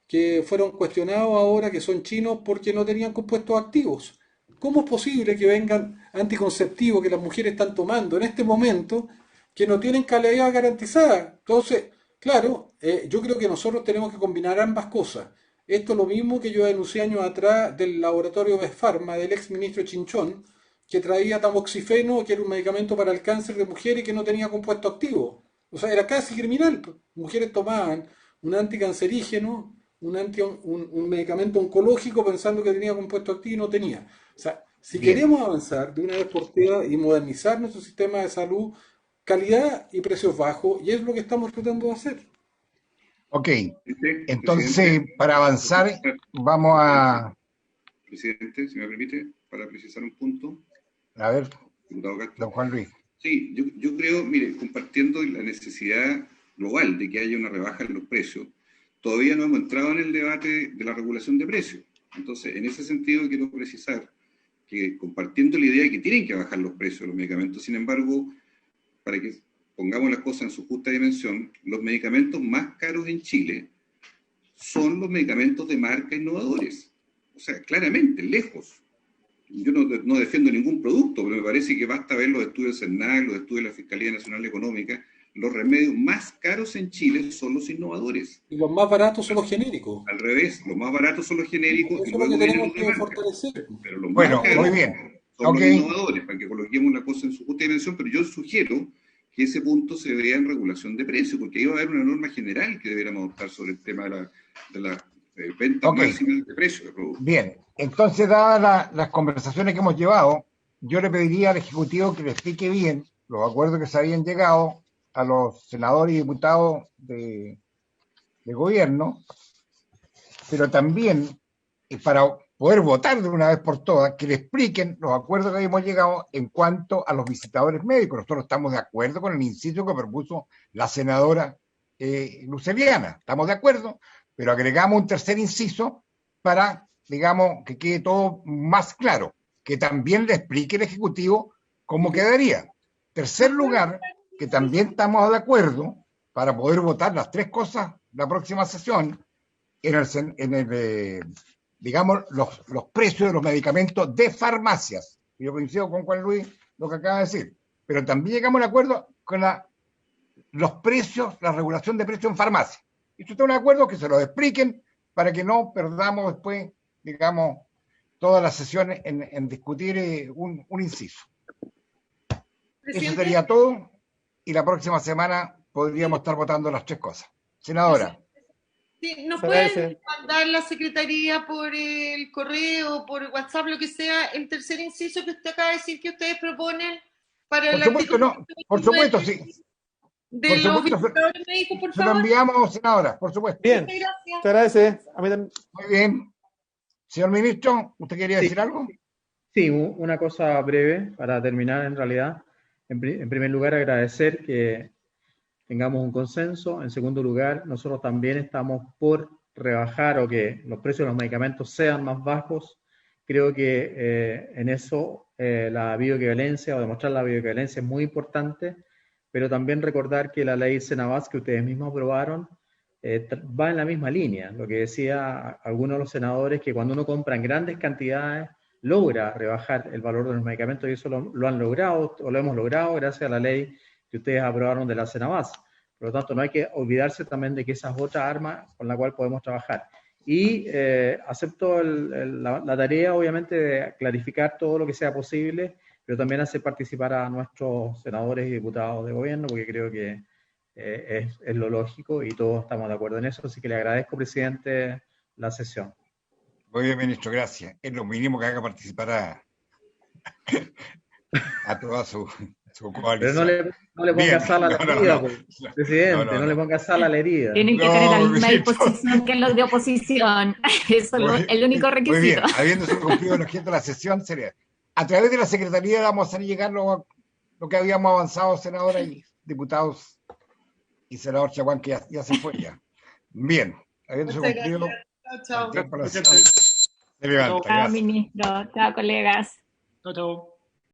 que fueron cuestionados ahora, que son chinos porque no tenían compuestos activos. ¿Cómo es posible que vengan anticonceptivos que las mujeres están tomando en este momento que no tienen calidad garantizada? Entonces, claro, yo creo que nosotros tenemos que combinar ambas cosas. Esto es lo mismo que yo denuncié años atrás del laboratorio Bespharma, del ex ministro Chinchón, que traía tamoxifeno, que era un medicamento para el cáncer de mujeres y que no tenía compuesto activo. O sea, era casi criminal. Mujeres tomaban un anticancerígeno, un medicamento oncológico pensando que tenía compuesto activo y no tenía. O sea, si queremos avanzar de una vez por todas y modernizar nuestro sistema de salud, calidad y precios bajos, y es lo que estamos tratando de hacer. Ok, entonces, para avanzar, vamos a... Presidente, si me permite, para precisar un punto. A ver, Diputado Castro. don Juan Luis. Sí, yo creo, mire, compartiendo la necesidad global de que haya una rebaja en los precios, todavía no hemos entrado en el debate de la regulación de precios. Entonces, en ese sentido quiero precisar que compartiendo la idea de que tienen que bajar los precios de los medicamentos, sin embargo, para que pongamos las cosas en su justa dimensión, los medicamentos más caros en Chile son los medicamentos de marca innovadores. O sea, claramente, lejos. Yo no defiendo ningún producto, pero me parece que basta ver los estudios del CERNAC, los estudios de la Fiscalía Nacional Económica. Los remedios más caros en Chile son los innovadores. Y los más baratos son los genéricos. Al revés, los más baratos son los genéricos. Eso es lo que tenemos que fortalecer. Pero los Bueno, más caros muy bien. son los innovadores, para que coloquemos la cosa en su justa dimensión, pero yo sugiero que ese punto se vea en regulación de precios, porque ahí va a haber una norma general que deberíamos adoptar sobre el tema de la venta máxima de precios de productos. Bien, entonces, dadas las conversaciones que hemos llevado, yo le pediría al Ejecutivo que le explique bien los acuerdos que se habían llegado a los senadores y diputados de gobierno, pero también, para poder votar de una vez por todas, que le expliquen los acuerdos que habíamos llegado en cuanto a los visitadores médicos. Nosotros estamos de acuerdo con el inciso que propuso la senadora Luceliana, estamos de acuerdo, pero agregamos un tercer inciso para, digamos, que quede todo más claro, que también le explique el Ejecutivo cómo quedaría. Tercer lugar, que también estamos de acuerdo para poder votar las tres cosas la próxima sesión, digamos, los precios de los medicamentos de farmacias. Yo coincido con Juan Luis lo que acaba de decir, pero también llegamos a un acuerdo con los precios, la regulación de precios en farmacia. Y esto está un acuerdo que se lo expliquen para que no perdamos después, digamos, todas las sesiones en discutir un inciso. Presidente. Eso sería todo, y la próxima semana podríamos estar votando las tres cosas. Senadora. Sí, ¿nos pueden mandar la Secretaría por el correo, por WhatsApp, lo que sea, el tercer inciso que usted acaba de decir que ustedes proponen para el supuesto, artículo por supuesto, sí. De por los supuesto, visitadores médicos, por se lo favor? enviamos, senadora, por supuesto. Bien, Muchas gracias. te agradece. A mí también. Muy bien. Señor ministro, ¿usted quería decir algo? Sí, una cosa breve para terminar en realidad. En primer lugar, agradecer que tengamos un consenso. En segundo lugar, nosotros también estamos por rebajar o que los precios de los medicamentos sean más bajos. Creo que en eso la bioequivalencia o demostrar la bioequivalencia es muy importante, pero también recordar que la ley Senabas que ustedes mismos aprobaron va en la misma línea. Lo que decía algunos de los senadores, que cuando uno compra en grandes cantidades, logra rebajar el valor de los medicamentos, y eso lo han logrado, o lo hemos logrado gracias a la ley que ustedes aprobaron de la Senabas. Por lo tanto, no hay que olvidarse también de que esa es otra arma con la cual podemos trabajar. Y acepto la tarea, obviamente, de clarificar todo lo que sea posible, pero también hacer participar a nuestros senadores y diputados de gobierno, porque creo que es lo lógico y todos estamos de acuerdo en eso. Así que le agradezco, presidente, la sesión. Muy bien, ministro, gracias. Es lo mínimo que haga participar a toda su coalición. Pero no le ponga sal a la herida, presidente, no le ponga sal a la herida. Tienen que tener la misma disposición que los de oposición. Eso es el único requisito. Muy bien, habiéndose cumplido el objeto de la sesión, sería a través de la Secretaría vamos a hacer llegar lo que habíamos avanzado, senadora y diputados y senador Chaguán, que ya se fue ya. Bien, habiéndose cumplido el tiempo de la sesión. Se levanta, Chao, ministro. Chao, colegas. Chao, chao.